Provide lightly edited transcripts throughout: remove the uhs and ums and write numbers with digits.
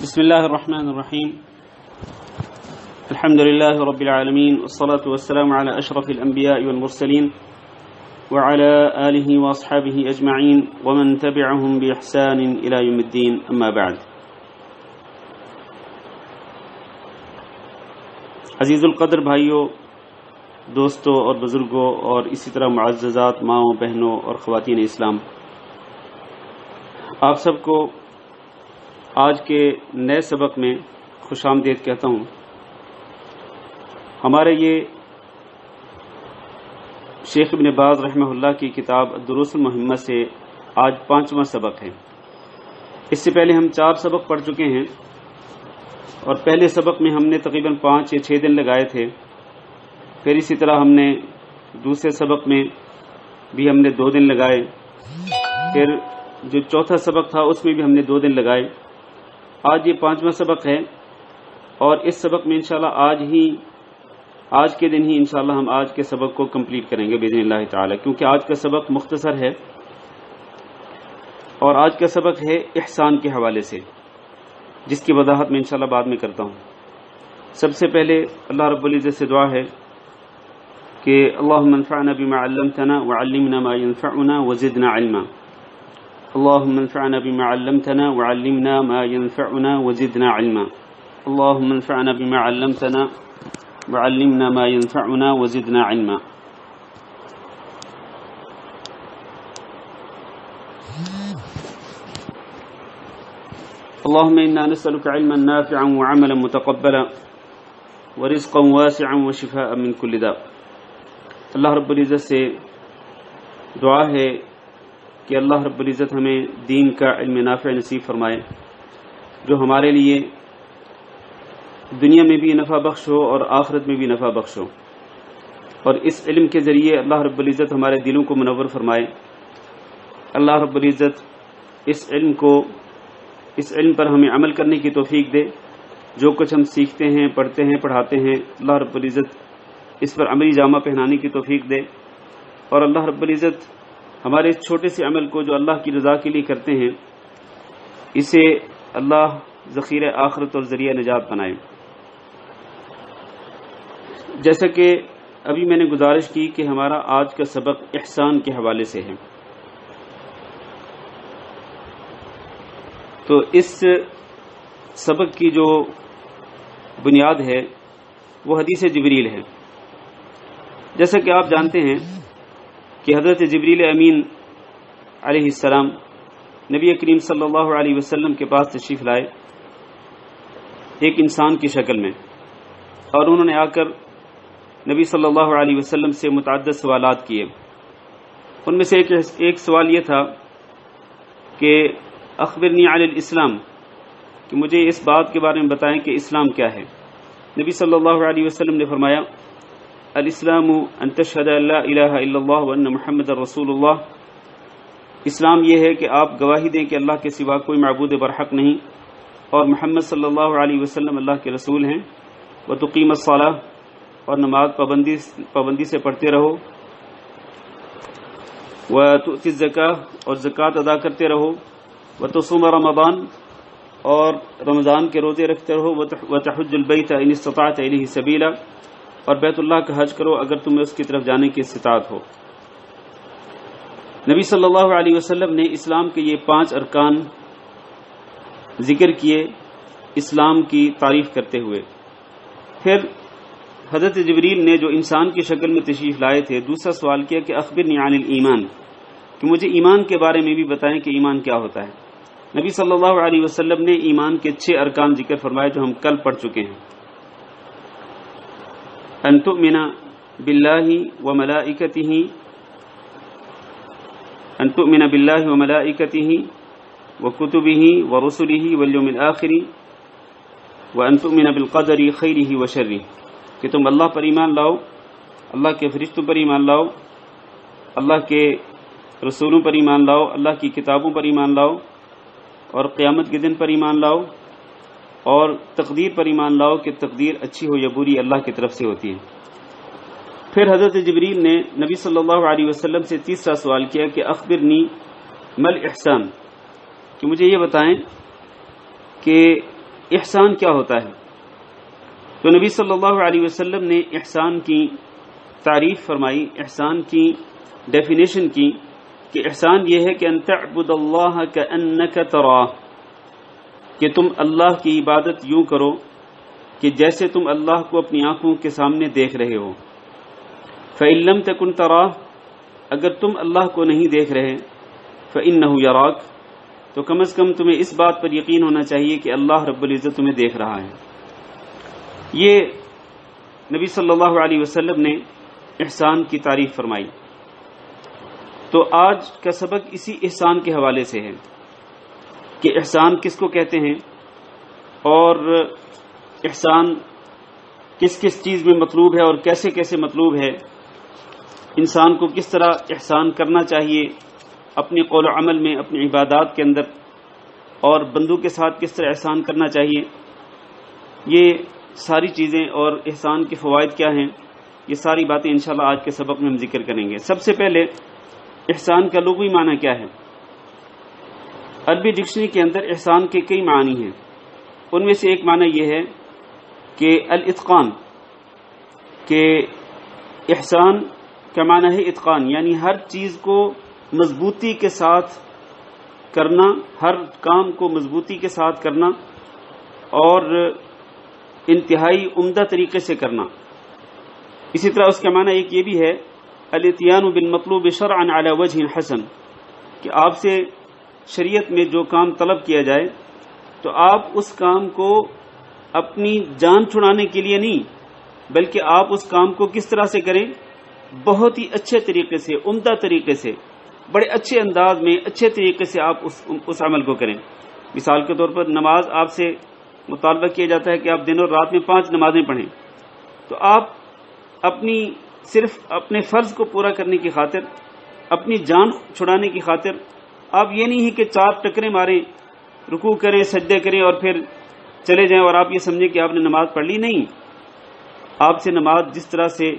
بسم الله الرحمن الرحيم. الحمد لله رب العالمين، والصلاة والسلام على أشرف الأنبياء والمرسلين وعلى آله وأصحابه أجمعين ومن تبعهم بإحسان إلى يوم الدين، أما بعد. عزیز القدر بھائیوں، دوستوں اور بزرگوں اور اسی طرح معززات ماؤں بہنوں اور خواتین اسلام، آپ سب کو آج کے نئے سبق میں خوش آمدید کہتا ہوں. ہمارے یہ شیخ ابن باز رحمہ اللہ کی کتاب الدروس المہمہ سے آج 5واں سبق ہے. اس سے پہلے ہم 4 سبق پڑھ چکے ہیں اور پہلے سبق میں ہم نے تقریباً 5 یا 6 دن لگائے تھے. پھر اسی طرح ہم نے دوسرے سبق میں بھی ہم نے 2 دن لگائے. پھر جو چوتھا سبق تھا اس میں بھی ہم نے 2 دن لگائے. آج یہ 5واں سبق ہے اور اس سبق میں انشاءاللہ آج کے دن ہی انشاءاللہ ہم آج کے سبق کو کمپلیٹ کریں گے باذن اللہ تعالی، کیونکہ آج کا سبق مختصر ہے اور آج کا سبق ہے احسان کے حوالے سے، جس کی وضاحت میں انشاءاللہ بعد میں کرتا ہوں. سب سے پہلے اللہ رب العزت سے دعا ہے کہ اللہم انفعنا بما علمتنا وعلمنا ما ينفعنا وزدنا علما. اللهم انفعنا بما علمتنا وعلمنا ما ينفعنا وزدنا علما. اللهم انفعنا بما علمتنا وعلمنا ما ينفعنا وزدنا علما. اللهم إنا نسألك علما نافعا وعملا متقبلا ورزقا واسعا وشفاء من كل داء. اللہ رب العزت سے دعا ہے کہ اللہ رب العزت ہمیں دین کا علم نافع نصیب فرمائے، جو ہمارے لیے دنیا میں بھی نفع بخش ہو اور آخرت میں بھی نفع بخش ہو، اور اس علم کے ذریعے اللہ رب العزت ہمارے دلوں کو منور فرمائے. اللہ رب العزت اس علم پر ہمیں عمل کرنے کی توفیق دے. جو کچھ ہم سیکھتے ہیں، پڑھتے ہیں، پڑھاتے ہیں، اللہ رب العزت اس پر عملی جامہ پہنانے کی توفیق دے. اور اللہ رب العزت ہمارے اس چھوٹے سے عمل کو جو اللہ کی رضا کے لیے کرتے ہیں، اسے اللہ ذخیرہ آخرت اور ذریعہ نجات بنائے. جیسا کہ ابھی میں نے گزارش کی کہ ہمارا آج کا سبق احسان کے حوالے سے ہے، تو اس سبق کی جو بنیاد ہے وہ حدیث جبریل ہے. جیسا کہ آپ جانتے ہیں کہ حضرت جبریل امین علیہ السلام نبی کریم صلی اللہ علیہ وسلم کے پاس تشریف لائے ایک انسان کی شکل میں، اور انہوں نے آ کر نبی صلی اللہ علیہ وسلم سے متعدد سوالات کیے. ان میں سے ایک سوال یہ تھا کہ اخبرنی عن الاسلام، کہ مجھے اس بات کے بارے میں بتائیں کہ اسلام کیا ہے. نبی صلی اللہ علیہ وسلم نے فرمایا الاسلام ان تشهد ان لا الہ الا اللہ وان محمد رسول اللہ. اسلام یہ ہے کہ آپ گواہی دیں کہ اللہ کے سوا کوئی معبود برحق نہیں اور محمد صلی اللہ علیہ وسلم اللہ کے رسول ہیں. وتقیم الصلاۃ، اور نماز پابندی سے پڑھتے رہو. وتؤتی الزکاۃ، اور زکوٰۃ ادا کرتے رہو. وتصوم رمضان، اور رمضان کے روزے رکھتے رہو. وتحج البیت ان استطعت الیہ سبیلا، اور بیت اللہ کا حج کرو اگر تمہیں اس کی طرف جانے کی استطاعت ہو. نبی صلی اللہ علیہ وسلم نے اسلام کے یہ 5 ارکان ذکر کیے اسلام کی تعریف کرتے ہوئے. پھر حضرت جبریل نے جو انسان کی شکل میں تشریف لائے تھے دوسرا سوال کیا کہ اخبرنی عن الایمان، کہ مجھے ایمان کے بارے میں بھی بتائیں کہ ایمان کیا ہوتا ہے. نبی صلی اللہ علیہ وسلم نے ایمان کے 6 ارکان ذکر فرمائے جو ہم کل پڑھ چکے ہیں. ان تؤمن باللہ وملائکتہ، ان تؤمن باللہ وملائکتہ وکتبہ ورسلہ والیوم الآخر وان تؤمن بالقدر خیرہ وشرہ، کہ تم اللہ پر ایمان لاؤ، اللہ کے فرشتوں پر ایمان لاؤ، اللہ کے رسولوں پر ایمان لاؤ، اللہ کی کتابوں پر ایمان لاؤ، اور قیامت کے دن پر ایمان لاؤ، اور تقدیر پر ایمان لاؤ کہ تقدیر اچھی ہو یا بری اللہ کی طرف سے ہوتی ہے. پھر حضرت جبریل نے نبی صلی اللہ علیہ وسلم سے تیسرا سوال کیا کہ اخبرنی مل احسان، کہ مجھے یہ بتائیں کہ احسان کیا ہوتا ہے؟ تو نبی صلی اللہ علیہ وسلم نے احسان کی تعریف فرمائی، احسان کی ڈیفینیشن کی کہ احسان یہ ہے کہ ان تعبد اللہ کأنک تراہ، کہ تم اللہ کی عبادت یوں کرو کہ جیسے تم اللہ کو اپنی آنکھوں کے سامنے دیکھ رہے ہو۔ فإن لم تکن تراہ، اگر تم اللہ کو نہیں دیکھ رہے، فإنہ یراک، تو کم از کم تمہیں اس بات پر یقین ہونا چاہیے کہ اللہ رب العزت تمہیں دیکھ رہا ہے۔ یہ نبی صلی اللہ علیہ وسلم نے احسان کی تعریف فرمائی۔ تو آج کا سبق اسی احسان کے حوالے سے ہے کہ احسان کس کو کہتے ہیں اور احسان کس کس چیز میں مطلوب ہے اور کیسے کیسے مطلوب ہے، انسان کو کس طرح احسان کرنا چاہیے اپنے قول و عمل میں، اپنی عبادات کے اندر، اور بندوں کے ساتھ کس طرح احسان کرنا چاہیے، یہ ساری چیزیں اور احسان کے فوائد کیا ہیں، یہ ساری باتیں انشاءاللہ آج کے سبق میں ہم ذکر کریں گے۔ سب سے پہلے احسان کا لغوی معنی کیا ہے؟ عربی ڈکشنری کے اندر احسان کے کئی معنی ہیں، ان میں سے ایک معنی یہ ہے کہ الاتقان، کہ احسان کا معنی ہے اتقان، یعنی ہر چیز کو مضبوطی کے ساتھ کرنا، ہر کام کو مضبوطی کے ساتھ کرنا اور انتہائی عمدہ طریقے سے کرنا۔ اسی طرح اس کا معنی ایک یہ بھی ہے الاتیان بالمطلوب شرعا علی وجہ حسن، کہ آپ سے شریعت میں جو کام طلب کیا جائے تو آپ اس کام کو اپنی جان چھڑانے کے لیے نہیں، بلکہ آپ اس کام کو کس طرح سے کریں، بہت ہی اچھے طریقے سے، عمدہ طریقے سے، بڑے اچھے انداز میں، اچھے طریقے سے آپ اس عمل کو کریں۔ مثال کے طور پر نماز آپ سے مطالبہ کیا جاتا ہے کہ آپ دن اور رات میں 5 نمازیں پڑھیں، تو آپ اپنی صرف اپنے فرض کو پورا کرنے کی خاطر، اپنی جان چھڑانے کی خاطر، آپ یہ نہیں ہے کہ 4 ٹکریں ماریں، رکوع کریں، سجدے کریں اور پھر چلے جائیں اور آپ یہ سمجھیں کہ آپ نے نماز پڑھ لی۔ نہیں، آپ سے نماز جس طرح سے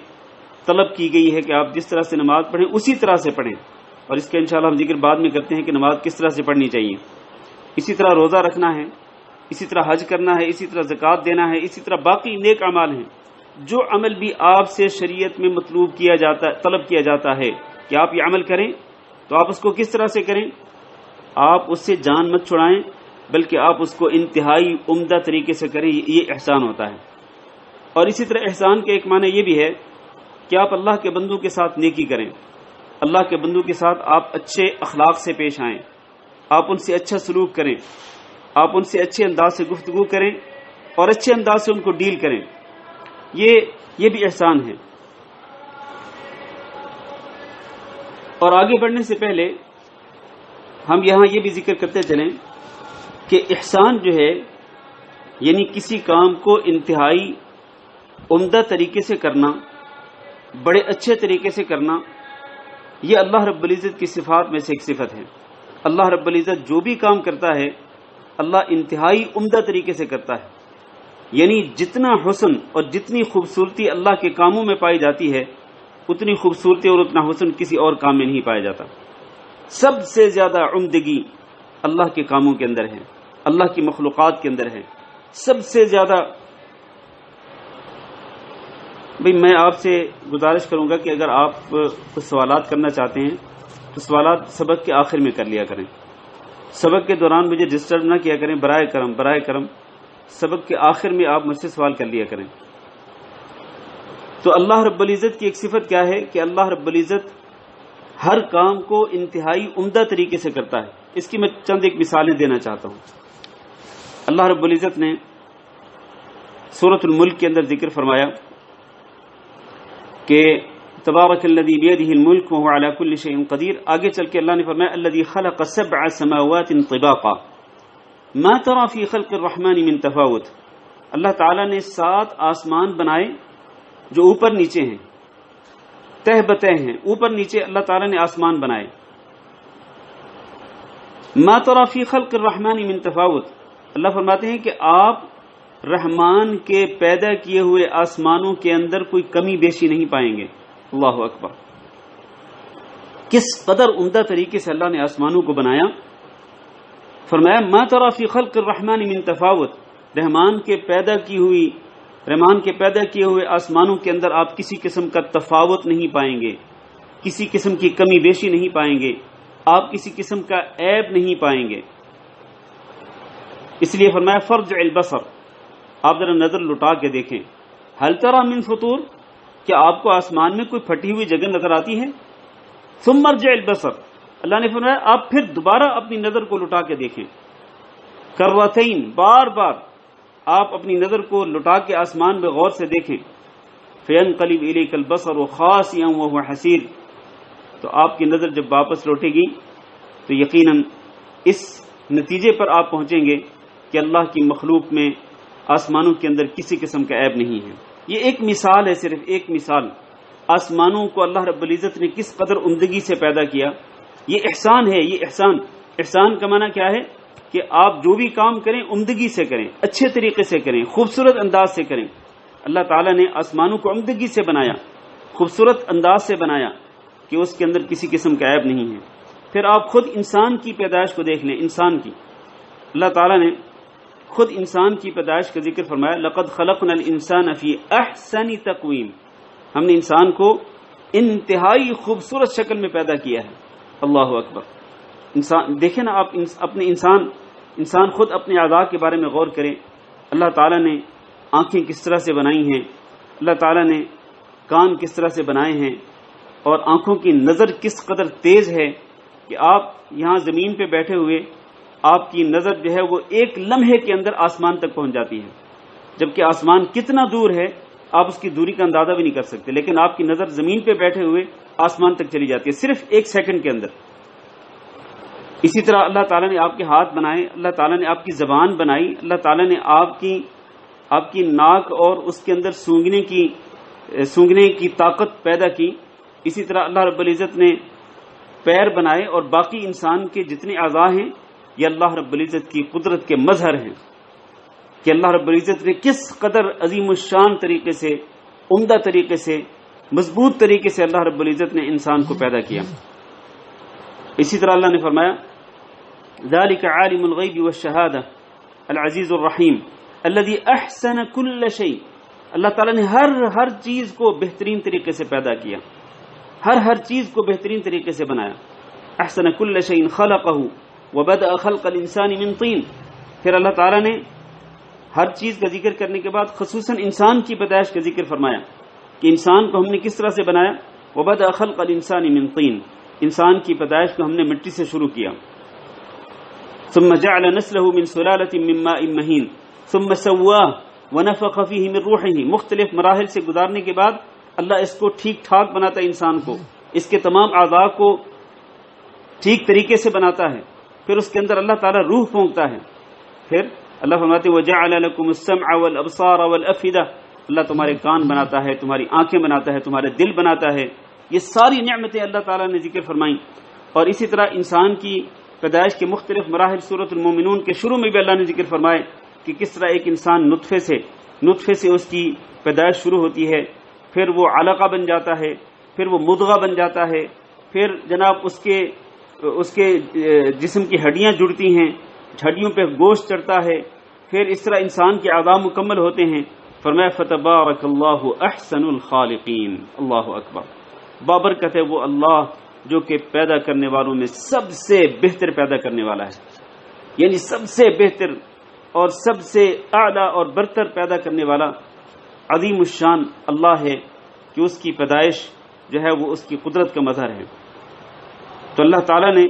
طلب کی گئی ہے کہ آپ جس طرح سے نماز پڑھیں اسی طرح سے پڑھیں، اور اس کا انشاءاللہ ہم ذکر بعد میں کرتے ہیں کہ نماز کس طرح سے پڑھنی چاہیے۔ اسی طرح روزہ رکھنا ہے، اسی طرح حج کرنا ہے، اسی طرح زکوٰۃ دینا ہے، اسی طرح باقی نیک اعمال ہیں۔ جو عمل بھی آپ سے شریعت میں مطلوب کیا جاتا، طلب کیا جاتا ہے کہ آپ یہ عمل کریں، تو آپ اس کو کس طرح سے کریں؟ آپ اس سے جان مت چھڑائیں، بلکہ آپ اس کو انتہائی عمدہ طریقے سے کریں، یہ احسان ہوتا ہے۔ اور اسی طرح احسان کے ایک معنی یہ بھی ہے کہ آپ اللہ کے بندوں کے ساتھ نیکی کریں، اللہ کے بندوں کے ساتھ آپ اچھے اخلاق سے پیش آئیں، آپ ان سے اچھا سلوک کریں، آپ ان سے اچھے انداز سے گفتگو کریں اور اچھے انداز سے ان کو ڈیل کریں، یہ بھی احسان ہے۔ اور آگے بڑھنے سے پہلے ہم یہاں یہ بھی ذکر کرتے چلیں کہ احسان جو ہے یعنی کسی کام کو انتہائی عمدہ طریقے سے کرنا، بڑے اچھے طریقے سے کرنا، یہ اللہ رب العزت کی صفات میں سے ایک صفت ہے۔ اللہ رب العزت جو بھی کام کرتا ہے اللہ انتہائی عمدہ طریقے سے کرتا ہے، یعنی جتنا حسن اور جتنی خوبصورتی اللہ کے کاموں میں پائی جاتی ہے اتنی خوبصورتی اور اتنا حسن کسی اور کام میں نہیں پایا جاتا۔ سب سے زیادہ عمدگی اللہ کے کاموں کے اندر ہے، اللہ کی مخلوقات کے اندر ہے، سب سے زیادہ۔ بھئی میں آپ سے گزارش کروں گا کہ اگر آپ کچھ سوالات کرنا چاہتے ہیں تو سوالات سبق کے آخر میں کر لیا کریں، سبق کے دوران مجھے ڈسٹرب نہ کیا کریں، برائے کرم سبق کے آخر میں آپ مجھ سے سوال کر لیا کریں۔ تو اللہ رب العزت کی ایک صفت کیا ہے کہ اللہ رب العزت ہر کام کو انتہائی عمدہ طریقے سے کرتا ہے۔ اس کی میں چند ایک مثالیں دینا چاہتا ہوں۔ اللہ رب العزت نے سورۃ الملک کے اندر ذکر فرمایا کہ تبارک الذی بیدہ الملک وہو علی کل شیء قدیر۔ آگے چل کے اللہ نے فرمایا الذی خلق 7 سماوات طباقا ما تری فی خلق الرحمن من تفاوت۔ اللہ تعالیٰ نے 7 آسمان بنائے جو اوپر نیچے ہیں، تہ بتہ ہیں، اوپر نیچے اللہ تعالیٰ نے آسمان بنائے۔ ما تری فی خلق الرحمن من تفاوت، اللہ فرماتے ہیں کہ آپ رحمان کے پیدا کیے ہوئے آسمانوں کے اندر کوئی کمی بیشی نہیں پائیں گے۔ اللہ اکبر، کس قدر عمدہ طریقے سے اللہ نے آسمانوں کو بنایا۔ فرمایا ما تری فی خلق الرحمن من تفاوت، رحمان کے پیدا کیے ہوئے آسمانوں کے اندر آپ کسی قسم کا تفاوت نہیں پائیں گے، کسی قسم کی کمی بیشی نہیں پائیں گے، آپ کسی قسم کا عیب نہیں پائیں گے۔ اس لیے فرمایا فرجع البصر، آپ ذرا نظر لٹا کے دیکھیں، هل ترى من فطور، کیا آپ کو آسمان میں کوئی پھٹی ہوئی جگہ نظر آتی ہے؟ ثم ارجع البصر، اللہ نے فرمایا آپ پھر دوبارہ اپنی نظر کو لٹا کے دیکھیں، کرتین، بار بار آپ اپنی نظر کو لٹا کے آسمان میں غور سے دیکھیں، فینقلب الیک البصر خاسئا وهو حسیر، تو آپ کی نظر جب واپس لوٹے گی تو یقیناً اس نتیجے پر آپ پہنچیں گے کہ اللہ کی مخلوق میں آسمانوں کے اندر کسی قسم کا عیب نہیں ہے۔ یہ ایک مثال ہے، صرف ایک مثال، آسمانوں کو اللہ رب العزت نے کس قدر عمدگی سے پیدا کیا۔ یہ احسان ہے، یہ احسان کا معنی کیا ہے کہ آپ جو بھی کام کریں عمدگی سے کریں، اچھے طریقے سے کریں، خوبصورت انداز سے کریں۔ اللہ تعالیٰ نے آسمانوں کو عمدگی سے بنایا، خوبصورت انداز سے بنایا کہ اس کے اندر کسی قسم کا عیب نہیں ہے۔ پھر آپ خود انسان کی پیدائش کو دیکھ لیں، انسان کی، اللہ تعالیٰ نے خود انسان کی پیدائش کا ذکر فرمایا، لقد خلقنا الانسان فی احسن تقویم، ہم نے انسان کو انتہائی خوبصورت شکل میں پیدا کیا ہے۔ اللہ اکبر۔ انسان دیکھیں نا، آپ اپنے انسان خود اپنے اعضاء کے بارے میں غور کریں۔ اللہ تعالیٰ نے آنکھیں کس طرح سے بنائی ہیں، اللہ تعالیٰ نے کان کس طرح سے بنائے ہیں، اور آنکھوں کی نظر کس قدر تیز ہے کہ آپ یہاں زمین پہ بیٹھے ہوئے آپ کی نظر جو ہے وہ ایک لمحے کے اندر آسمان تک پہنچ جاتی ہے، جبکہ آسمان کتنا دور ہے آپ اس کی دوری کا اندازہ بھی نہیں کر سکتے، لیکن آپ کی نظر زمین پہ بیٹھے ہوئے آسمان تک چلی جاتی ہے صرف ایک سیکنڈ کے اندر۔ اسی طرح اللہ تعالیٰ نے آپ کے ہاتھ بنائے، اللہ تعالیٰ نے آپ کی زبان بنائی، اللہ تعالیٰ نے آپ کی ناک اور اس کے اندر سونگنے کی طاقت پیدا کی۔ اسی طرح اللہ رب العزت نے پیر بنائے، اور باقی انسان کے جتنے اعضاء ہیں یہ اللہ رب العزت کی قدرت کے مظہر ہیں کہ اللہ رب العزت نے کس قدر عظیم الشان طریقے سے، عمدہ طریقے سے، مضبوط طریقے سے اللہ رب العزت نے انسان کو پیدا کیا۔ اسی طرح اللہ نے فرمایا ذالک عالم الغیب والشہادہ العزیز الرحیم الذی احسن کل شیء، اللہ تعالیٰ نے ہر چیز کو بہترین طریقے سے پیدا کیا، ہر چیز کو بہترین طریقے سے بنایا۔ احسن کل شیء خلقہ وبدأ خلق الانسان من طین، پھر اللہ تعالیٰ نے ہر چیز کا ذکر کرنے کے بعد خصوصاً انسان کی پیدائش کا ذکر فرمایا کہ انسان کو ہم نے کس طرح سے بنایا۔ وبدأ خلق الانسان من طین، انسان کی پیدائش کو ہم نے مٹی سے شروع کیا۔ ثم جعل نسلہ من سلالة من ماء مہین ثم سواہ ونفخ فیہ من روحہ، مختلف مراحل سے گزارنے کے بعد اللہ اس کو ٹھیک ٹھاک بناتا ہے، انسان کو اس کے تمام اعضاء کو ٹھیک طریقے سے بناتا ہے، پھر اس کے اندر اللہ تعالیٰ روح پھونکتا ہے، پھر اللہ فرماتے ہیں وَجَعَلَ لَكُمُ السَّمْعَ وَالْأَبْصَارَ وَالْأَفْئِدَةَ، اللہ تمہارے کان بناتا ہے، تمہاری آنکھیں بناتا ہے، تمہارے دل بناتا ہے۔ یہ ساری نعمتیں اللہ تعالیٰ نے ذکر فرمائیں۔ اور اسی طرح انسان کی پیدائش کے مختلف مراحل سورۃ المومنون کے شروع میں بھی اللہ نے ذکر فرمائے کہ کس طرح ایک انسان نطفے سے اس کی پیدائش شروع ہوتی ہے، پھر وہ علقہ بن جاتا ہے، پھر وہ مضغہ بن جاتا ہے، پھر جناب اس کے جسم کی ہڈیاں جڑتی ہیں، ہڈیوں پہ گوشت چڑھتا ہے، پھر اس طرح انسان کے اعضاء مکمل ہوتے ہیں۔ فرمایا فتبارک اللہ احسن الخالقین، اللہ اکبر، بابرکت ہے وہ اللہ جو کہ پیدا کرنے والوں میں سب سے بہتر پیدا کرنے والا ہے، یعنی سب سے بہتر اور سب سے اعلیٰ اور برتر پیدا کرنے والا عظیم الشان اللہ ہے کہ اس کی پیدائش جو ہے وہ اس کی قدرت کا مظہر ہے۔ تو اللہ تعالیٰ نے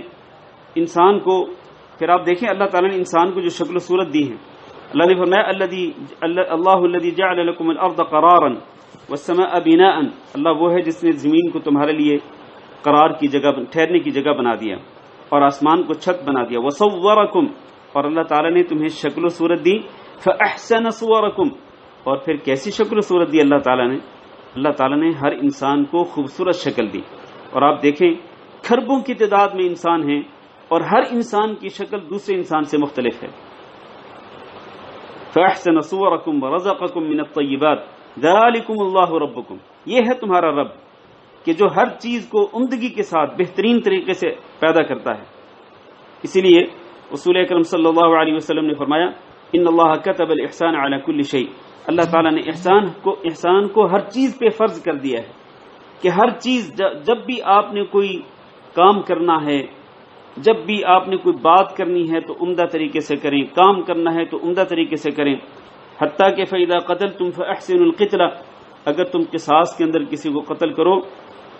انسان کو، پھر آپ دیکھیں اللہ تعالیٰ نے انسان کو جو شکل و صورت دی ہے، اللہ نے فرمایا اللہ الذی جعل لکم الارض قرارا والسماء بناء، اللہ وہ ہے جس نے زمین کو تمہارے لیے قرار کی جگہ، ٹھہرنے کی جگہ بنا دیا، اور آسمان کو چھت بنا دیا۔ وصورکم، اور اللہ تعالیٰ نے تمہیں شکل و صورت دی، فاحسن صورکم، اور پھر کیسی شکل و صورت دی اللہ تعالیٰ نے ہر انسان کو خوبصورت شکل دی۔ اور آپ دیکھیں کھربوں کی تعداد میں انسان ہیں اور ہر انسان کی شکل دوسرے انسان سے مختلف ہے۔ فاحسن صورکم ورزقکم من الطیبات ذالکم اللہ ربکم، یہ ہے تمہارا رب کہ جو ہر چیز کو عمدگی کے ساتھ بہترین طریقے سے پیدا کرتا ہے۔ اسی لیے رسول اکرم صلی اللہ علیہ وسلم نے فرمایا ان اللہ کتب الاحسان علی کل شیء، اللہ تعالیٰ نے احسان کو ہر چیز پہ فرض کر دیا ہے کہ ہر چیز، جب بھی آپ نے کوئی کام کرنا ہے، جب بھی آپ نے کوئی بات کرنی ہے تو عمدہ طریقے سے کریں، کام کرنا ہے تو عمدہ طریقے سے کریں، حتیٰ کہ فَإِذَا قَتَلْتُمْ فَأَحْسِنُوا الْقِتْلَ، اگر تم قصاص کے اندر کسی کو قتل کرو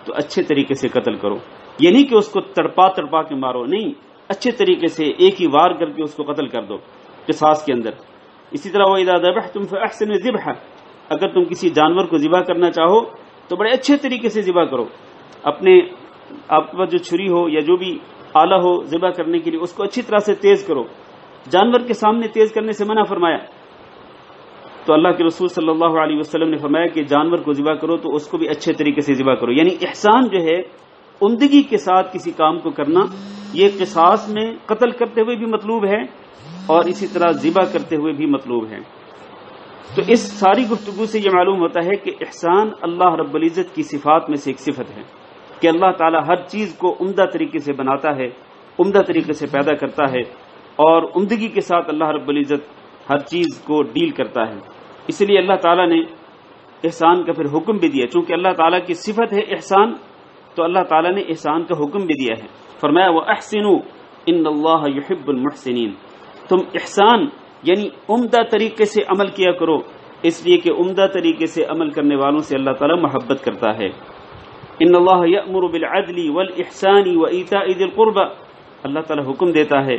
تو اچھے طریقے سے قتل کرو، یہ نہیں کہ اس کو تڑپا کے مارو، نہیں، اچھے طریقے سے ایک ہی وار کر کے اس کو قتل کر دو قصاص کے اندر۔ اسی طرح وَإِذَا ذَبَحْتُمْ فَأَحْسِنُوا الذِّبْحَ، اگر تم کسی جانور کو ذبح کرنا چاہو تو بڑے اچھے طریقے سے ذبح کرو، آپ کے پاس جو چھری ہو یا جو بھی آلہ ہو ذبح کرنے کے لیے اس کو اچھی طرح سے تیز کرو، جانور کے سامنے تیز کرنے سے منع فرمایا۔ تو اللہ کے رسول صلی اللہ علیہ وسلم نے فرمایا کہ جانور کو ذبح کرو تو اس کو بھی اچھے طریقے سے ذبح کرو، یعنی احسان جو ہے عمدگی کے ساتھ کسی کام کو کرنا، یہ قصاص میں قتل کرتے ہوئے بھی مطلوب ہے اور اسی طرح ذبح کرتے ہوئے بھی مطلوب ہے۔ تو اس ساری گفتگو سے یہ معلوم ہوتا ہے کہ احسان اللہ رب العزت کی صفات میں سے ایک صفت ہے کہ اللہ تعالی ہر چیز کو عمدہ طریقے سے بناتا ہے، عمدہ طریقے سے پیدا کرتا ہے اور عمدگی کے ساتھ اللہ رب العزت ہر چیز کو ڈیل کرتا ہے۔ اس لیے اللہ تعالیٰ نے احسان کا پھر حکم بھی دیا، چونکہ اللہ تعالیٰ کی صفت ہے احسان، تو اللہ تعالیٰ نے احسان کا حکم بھی دیا ہے، فرمایا وَأَحْسِنُوا إِنَّ اللَّهَ يُحِبُّ الْمُحْسِنِينَ، تم احسان یعنی عمدہ طریقے سے عمل کیا کرو، اس لیے کہ عمدہ طریقے سے عمل کرنے والوں سے اللہ تعالیٰ محبت کرتا ہے۔ ان اللہ یأمر بالعدل والإحسان وإیتاء ذی القربى، اللہ تعالیٰ حکم دیتا ہے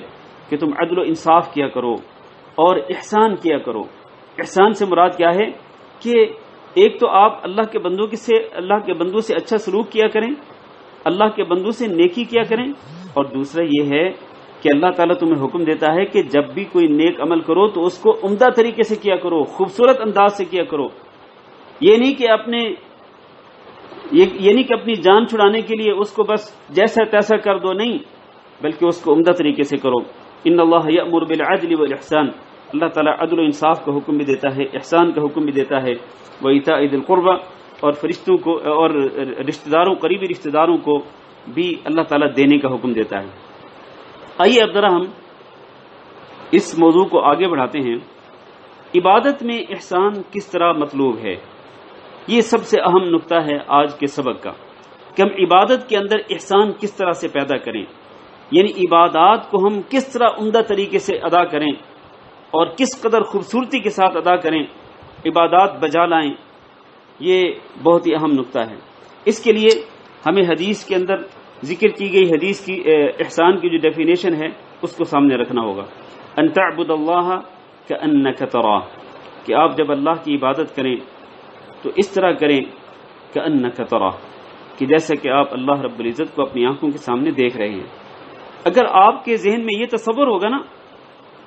کہ تم عدل و انصاف کیا کرو اور احسان کیا کرو۔ احسان سے مراد کیا ہے کہ ایک تو آپ اللہ کے بندوں سے اچھا سلوک کیا کریں، اللہ کے بندوں سے نیکی کیا کریں، اور دوسرا یہ ہے کہ اللہ تعالیٰ تمہیں حکم دیتا ہے کہ جب بھی کوئی نیک عمل کرو تو اس کو عمدہ طریقے سے کیا کرو، خوبصورت انداز سے کیا کرو، یہ نہیں کہ اپنی جان چھڑانے کے لیے اس کو بس جیسا تیسا کر دو، نہیں، بلکہ اس کو عمدہ طریقے سے کرو۔ ان اللہ یأمر بالعدل والاحسان، اللہ تعالیٰ عدل و انصاف کا حکم بھی دیتا ہے، احسان کا حکم بھی دیتا ہے، وایتاء ذی القربى، اور فرشتوں کو اور رشتہ داروں، قریبی رشتہ داروں کو بھی اللہ تعالیٰ دینے کا حکم دیتا ہے۔ آئیے اب ذرا ہم اس موضوع کو آگے بڑھاتے ہیں، عبادت میں احسان کس طرح مطلوب ہے، یہ سب سے اہم نقطہ ہے آج کے سبق کا کہ ہم عبادت کے اندر احسان کس طرح سے پیدا کریں، یعنی عبادات کو ہم کس طرح عمدہ طریقے سے ادا کریں اور کس قدر خوبصورتی کے ساتھ ادا کریں، عبادات بجا لائیں، یہ بہت ہی اہم نقطہ ہے۔ اس کے لیے ہمیں حدیث کے اندر ذکر کی گئی حدیث کی احسان کی جو ڈیفینیشن ہے اس کو سامنے رکھنا ہوگا، ان تعبد اللہ کأنک تراہ، کہ آپ جب اللہ کی عبادت کریں تو اس طرح کریں کأنک تراہ، کہ جیسا کہ آپ اللہ رب العزت کو اپنی آنکھوں کے سامنے دیکھ رہے ہیں۔ اگر آپ کے ذہن میں یہ تصور ہوگا نا،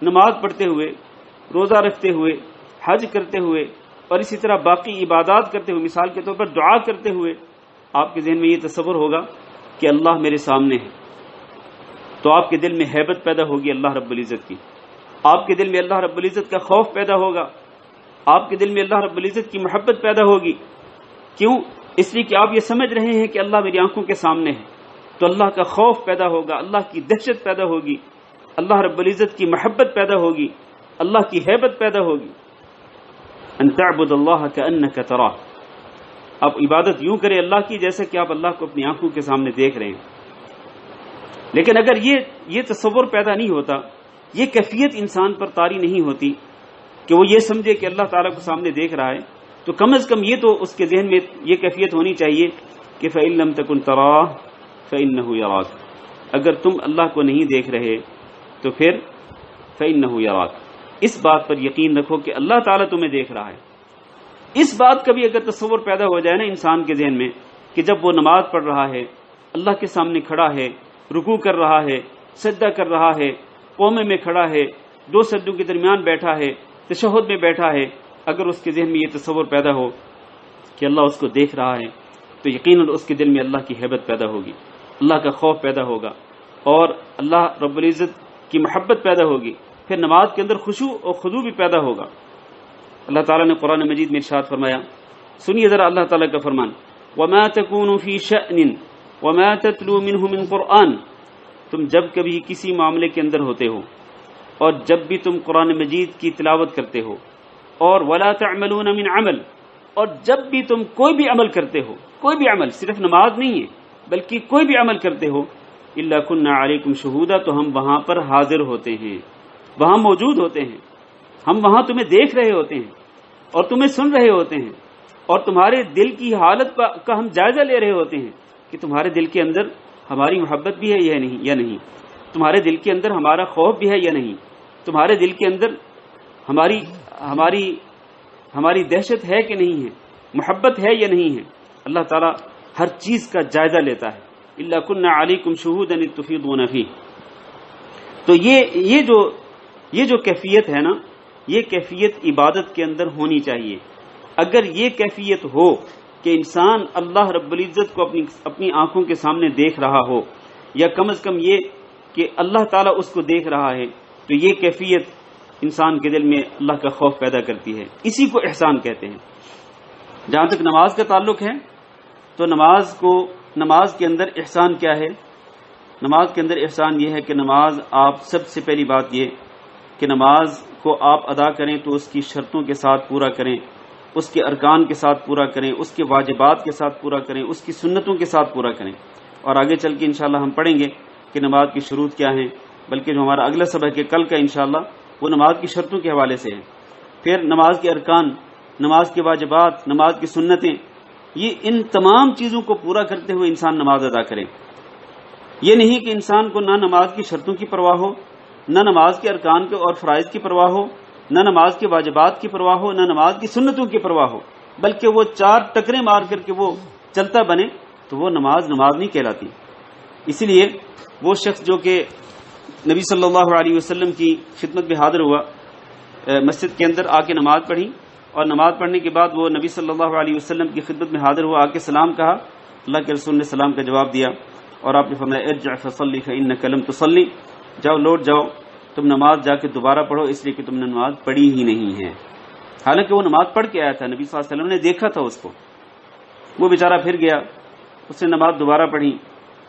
نماز پڑھتے ہوئے، روزہ رکھتے ہوئے، حج کرتے ہوئے اور اسی طرح باقی عبادات کرتے ہوئے، مثال کے طور پر دعا کرتے ہوئے آپ کے ذہن میں یہ تصور ہوگا کہ اللہ میرے سامنے ہے، تو آپ کے دل میں ہیبت پیدا ہوگی اللہ رب العزت کی، آپ کے دل میں اللہ رب العزت کا خوف پیدا ہوگا، آپ کے دل میں اللہ رب العزت کی محبت پیدا ہوگی۔ کیوں؟ اس لیے کہ آپ یہ سمجھ رہے ہیں کہ اللہ میری آنکھوں کے سامنے ہے، تو اللہ کا خوف پیدا ہوگا، اللہ کی دہشت پیدا ہوگی، اللہ رب العزت کی محبت پیدا ہوگی، اللہ کی ہیبت پیدا ہوگی۔ ان تعبد اللہ کأنک تراہ، آپ عبادت یوں کریں اللہ کی جیسے کہ آپ اللہ کو اپنی آنکھوں کے سامنے دیکھ رہے ہیں۔ لیکن اگر یہ تصور پیدا نہیں ہوتا، یہ کیفیت انسان پر طاری نہیں ہوتی کہ وہ یہ سمجھے کہ اللہ تعالیٰ کو سامنے دیکھ رہا ہے، تو کم از کم یہ تو اس کے ذہن میں یہ کیفیت ہونی چاہیے کہ فَإِن لَمْ تَكُنْ تَرَاهُ فَإِنَّهُ يَرَاكَ، اگر تم اللہ کو نہیں دیکھ رہے تو پھر فَإِنَّهُ يَرَاكَ، اس بات پر یقین رکھو کہ اللہ تعالیٰ تمہیں دیکھ رہا ہے۔ اس بات کا بھی اگر تصور پیدا ہو جائے نا انسان کے ذہن میں کہ جب وہ نماز پڑھ رہا ہے، اللہ کے سامنے کھڑا ہے، رکوع کر رہا ہے، سجدہ کر رہا ہے، قومے میں کھڑا ہے، دو سجدوں کے درمیان بیٹھا ہے، تشہد میں بیٹھا ہے، اگر اس کے ذہن میں یہ تصور پیدا ہو کہ اللہ اس کو دیکھ رہا ہے تو یقیناً اس کے دل میں اللہ کی ہیبت پیدا ہوگی، اللہ کا خوف پیدا ہوگا اور اللہ رب العزت کی محبت پیدا ہوگی، پھر نماز کے اندر خشوع اور خضوع بھی پیدا ہوگا۔ اللہ تعالیٰ نے قرآن مجید میں ارشاد فرمایا، سنیے ذرا اللہ تعالیٰ کا فرمان، وَمَا تَكُونُ فِي شَأْنٍ وَمَا تَتْلُو مِنْهُ مِنْ قُرْآنٍ، تم جب کبھی کسی معاملے کے اندر ہوتے ہو اور جب بھی تم قرآن مجید کی تلاوت کرتے ہو، اور ولا تعملون من عمل، اور جب بھی تم کوئی بھی عمل کرتے ہو، کوئی بھی عمل، صرف نماز نہیں ہے بلکہ کوئی بھی عمل کرتے ہو، الا كنا علیکم شہودا، تو ہم وہاں پر حاضر ہوتے ہیں، وہاں موجود ہوتے ہیں، ہم وہاں تمہیں دیکھ رہے ہوتے ہیں اور تمہیں سن رہے ہوتے ہیں، اور تمہارے دل کی حالت کا ہم جائزہ لے رہے ہوتے ہیں کہ تمہارے دل کے اندر ہماری محبت بھی ہے یا نہیں، تمہارے دل کے اندر ہمارا خوف بھی ہے یا نہیں، تمہارے دل کے اندر ہماری دہشت ہے کہ نہیں ہے، محبت ہے یا نہیں ہے۔ اللہ تعالیٰ ہر چیز کا جائزہ لیتا ہے۔ الا كنا علیکم شہودا اذ تفیضون فیہ۔ تو یہ جو کیفیت ہے نا، یہ کیفیت عبادت کے اندر ہونی چاہیے۔ اگر یہ کیفیت ہو کہ انسان اللہ رب العزت کو اپنی آنکھوں کے سامنے دیکھ رہا ہو، یا کم از کم یہ کہ اللہ تعالیٰ اس کو دیکھ رہا ہے، تو یہ کیفیت انسان کے دل میں اللہ کا خوف پیدا کرتی ہے۔ اسی کو احسان کہتے ہیں۔ جہاں تک نماز کا تعلق ہے تو نماز کے اندر احسان کیا ہے؟ نماز کے اندر احسان یہ ہے کہ نماز، آپ سب سے پہلی بات یہ کہ نماز کو آپ ادا کریں تو اس کی شرطوں کے ساتھ پورا کریں، اس کے ارکان کے ساتھ پورا کریں، اس کے واجبات کے ساتھ پورا کریں، اس کی سنتوں کے ساتھ پورا کریں۔ اور آگے چل کے انشاءاللہ ہم پڑھیں گے کہ نماز کی شروط کیا ہیں، بلکہ جو ہمارا اگلا سبق ہے کل کا انشاءاللہ وہ نماز کی شرطوں کے حوالے سے ہے۔ پھر نماز کے ارکان، نماز کے واجبات، نماز کی سنتیں، یہ ان تمام چیزوں کو پورا کرتے ہوئے انسان نماز ادا کرے۔ یہ نہیں کہ انسان کو نہ نماز کی شرطوں کی پرواہ ہو، نہ نماز کے ارکان کے اور فرائض کی پرواہ ہو، نہ نماز کے واجبات کی پرواہ ہو، نہ نماز کی سنتوں کی پرواہ ہو، بلکہ وہ چار ٹکرے مار کر کے وہ چلتا بنے، تو وہ نماز نہیں کہلاتی۔ اسی لیے وہ شخص جو کہ نبی صلی اللہ علیہ وسلم کی خدمت میں حاضر ہوا، مسجد کے اندر آ کے نماز پڑھی، اور نماز پڑھنے کے بعد وہ نبی صلی اللہ علیہ وسلم کی خدمت میں حاضر ہوا، آ کے سلام کہا، اللہ کے رسول نے سلام کا جواب دیا، اور آپ نے فرمایا ارجع فصلی فإنک لم تصلی، جاؤ لوٹ جاؤ، تم نماز جا کے دوبارہ پڑھو، اس لیے کہ تم نے نماز پڑھی ہی نہیں ہے۔ حالانکہ وہ نماز پڑھ کے آیا تھا، نبی صلی اللہ علیہ وسلم نے دیکھا تھا اس کو، وہ بیچارہ پھر گیا، اس نے نماز دوبارہ پڑھی،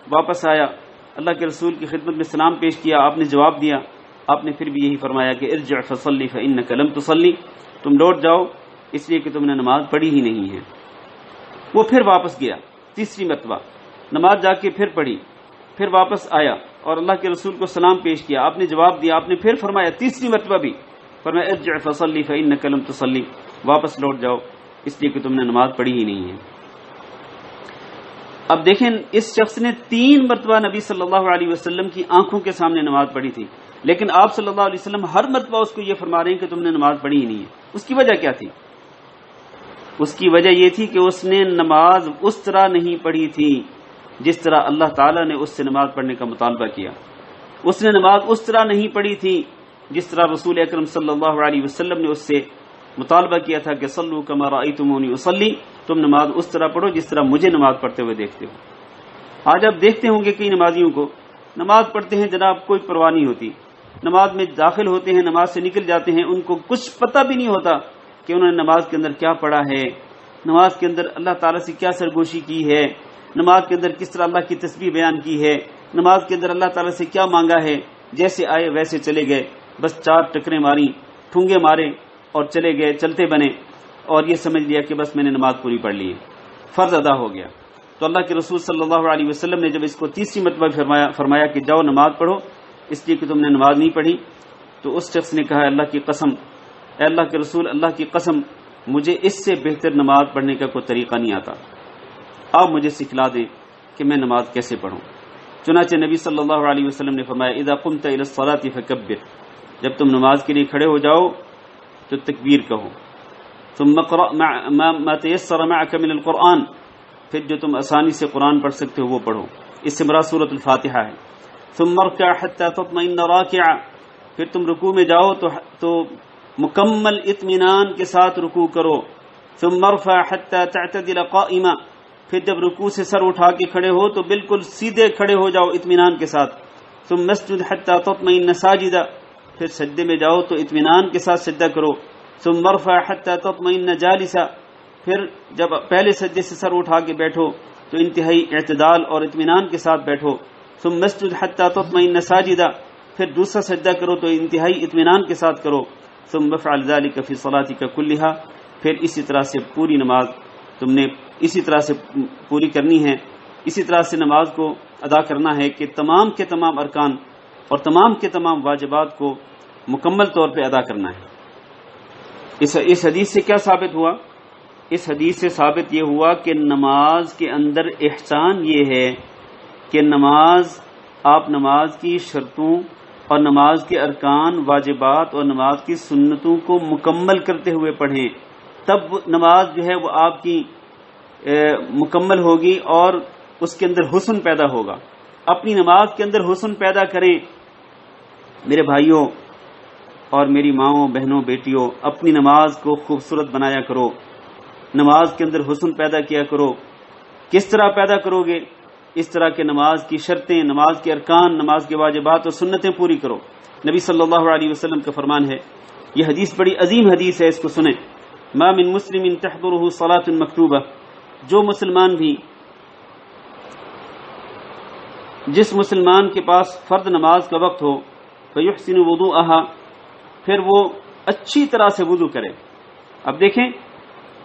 واپس آیا، اللہ کے رسول کی خدمت میں سلام پیش کیا، آپ نے جواب دیا، آپ نے پھر بھی یہی فرمایا کہ ارجع فصلی فإنک لم تصلی، تم لوٹ جاؤ اس لیے کہ تم نے نماز پڑھی ہی نہیں ہے۔ وہ پھر واپس گیا، تیسری مرتبہ نماز جا کے پھر پڑھی، پھر واپس آیا اور اللہ کے رسول کو سلام پیش کیا، آپ نے جواب دیا، آپ نے پھر فرمایا تیسری مرتبہ بھی فرمایا ارجع فصلی فإنک لم تصلی، واپس لوٹ جاؤ اس لیے کہ تم نے نماز پڑھی ہی نہیں ہے۔ اب دیکھیں اس شخص نے 3 مرتبہ نبی صلی اللہ علیہ وسلم کی آنکھوں کے سامنے نماز پڑھی تھی، لیکن آپ صلی اللہ علیہ وسلم ہر مرتبہ اس کو یہ فرما رہے ہیں کہ تم نے نماز پڑھی ہی نہیں ہے۔ اس کی وجہ کیا تھی؟ اس کی وجہ یہ تھی کہ اس نے نماز اس طرح نہیں پڑھی تھی جس طرح اللہ تعالیٰ نے اس سے نماز پڑھنے کا مطالبہ کیا، اس نے نماز اس طرح نہیں پڑھی تھی جس طرح رسول اکرم صلی اللہ علیہ وسلم نے اس سے مطالبہ کیا تھا کہ صلو کما رأیتمونی اصلی، تم نماز اس طرح پڑھو جس طرح مجھے نماز پڑھتے ہوئے دیکھتے ہو۔ آج آپ دیکھتے ہوں گے کئی نمازیوں کو نماز پڑھتے ہیں جناب کوئی پرواہ نہیں ہوتی، نماز میں داخل ہوتے ہیں، نماز سے نکل جاتے ہیں، ان کو کچھ پتہ بھی نہیں ہوتا کہ انہوں نے نماز کے اندر کیا پڑھا ہے، نماز کے اندر اللہ تعالیٰ سے کیا سرگوشی کی ہے، نماز کے اندر کس طرح اللہ کی تسبیح بیان کی ہے، نماز کے اندر اللہ تعالیٰ سے کیا مانگا ہے، جیسے آئے ویسے چلے گئے، بس 4 ٹکریں ماری، ٹھونگے مارے اور چلے گئے، چلتے بنے، اور یہ سمجھ لیا کہ بس میں نے نماز پوری پڑھ لی ہے، فرض ادا ہو گیا۔ تو اللہ کے رسول صلی اللہ علیہ وسلم نے جب اس کو تیسری مرتبہ فرمایا کہ جاؤ نماز پڑھو اس لیے کہ تم نے نماز نہیں پڑھی، تو اس شخص نے کہا اللہ کی قسم، اے اللہ کے رسول، اللہ کی قسم، مجھے اس سے بہتر نماز پڑھنے کا کوئی طریقہ نہیں آتا، آپ مجھے سکھلا دیں کہ میں نماز کیسے پڑھوں۔ چنانچہ نبی صلی اللہ علیہ وسلم نے فرمایا اذا قمت الى الصلاة فکبر، جب تم نماز کے لیے کھڑے ہو جاؤ تو تکبیر کہو، ثم اقرأ ما تيسر معك من القرآن، پھر جو تم آسانی سے قرآن پڑھ سکتے ہو وہ پڑھو، اس سے مراد سورۃ الفاتحہ ہے۔ ثم اركع حتى تطمئن راكعا، پھر تم رکوع میں جاؤ تو مکمل اطمینان کے ساتھ رکوع کرو۔ ثم ارفع حتى تعتدل قائما، پھر جب رکوع سے سر اٹھا کے کھڑے ہو تو بالکل سیدھے کھڑے ہو جاؤ اطمینان کے ساتھ۔ ثم اسجد حتى تطمئن ساجدا، پھر سجدے میں جاؤ تو اطمینان کے ساتھ سجدہ کرو۔ ثم ارفع حتى تطمئن جالسا، پھر جب پہلے سجدے سے سر اٹھا کے بیٹھو تو انتہائی اعتدال اور اطمینان کے ساتھ بیٹھو۔ ثم اسجد حتى تطمئن ساجدا، پھر دوسرا سجدہ کرو تو انتہائی اطمینان کے ساتھ کرو. ثم افعل ذلك في صلاتك كلها، پھر اسی طرح سے پوری نماز تم نے اسی طرح سے پوری کرنی ہے، اسی طرح سے نماز کو ادا کرنا ہے کہ تمام کے تمام ارکان اور تمام کے تمام واجبات کو مکمل طور پہ ادا کرنا ہے. اس حدیث سے کیا ثابت ہوا؟ اس حدیث سے ثابت یہ ہوا کہ نماز کے اندر احسان یہ ہے کہ آپ نماز کی شرطوں اور نماز کے ارکان، واجبات اور نماز کی سنتوں کو مکمل کرتے ہوئے پڑھیں، تب نماز جو ہے وہ آپ کی مکمل ہوگی اور اس کے اندر حسن پیدا ہوگا. اپنی نماز کے اندر حسن پیدا کریں میرے بھائیوں اور میری ماؤں، بہنوں، بیٹیوں، اپنی نماز کو خوبصورت بنایا کرو، نماز کے اندر حسن پیدا کیا کرو. کس طرح پیدا کرو گے؟ اس طرح کے نماز کی شرطیں، نماز کے ارکان، نماز کے واجبات اور سنتیں پوری کرو. نبی صلی اللہ علیہ وسلم کا فرمان ہے، یہ حدیث بڑی عظیم حدیث ہے، اس کو سنیں. ما من مسلم تحضره صلاة مکتوبہ، جو مسلمان بھی، جس مسلمان کے پاس فرض نماز کا وقت ہو، فیحسن وضوءها، پھر وہ اچھی طرح سے وضو کرے. اب دیکھیں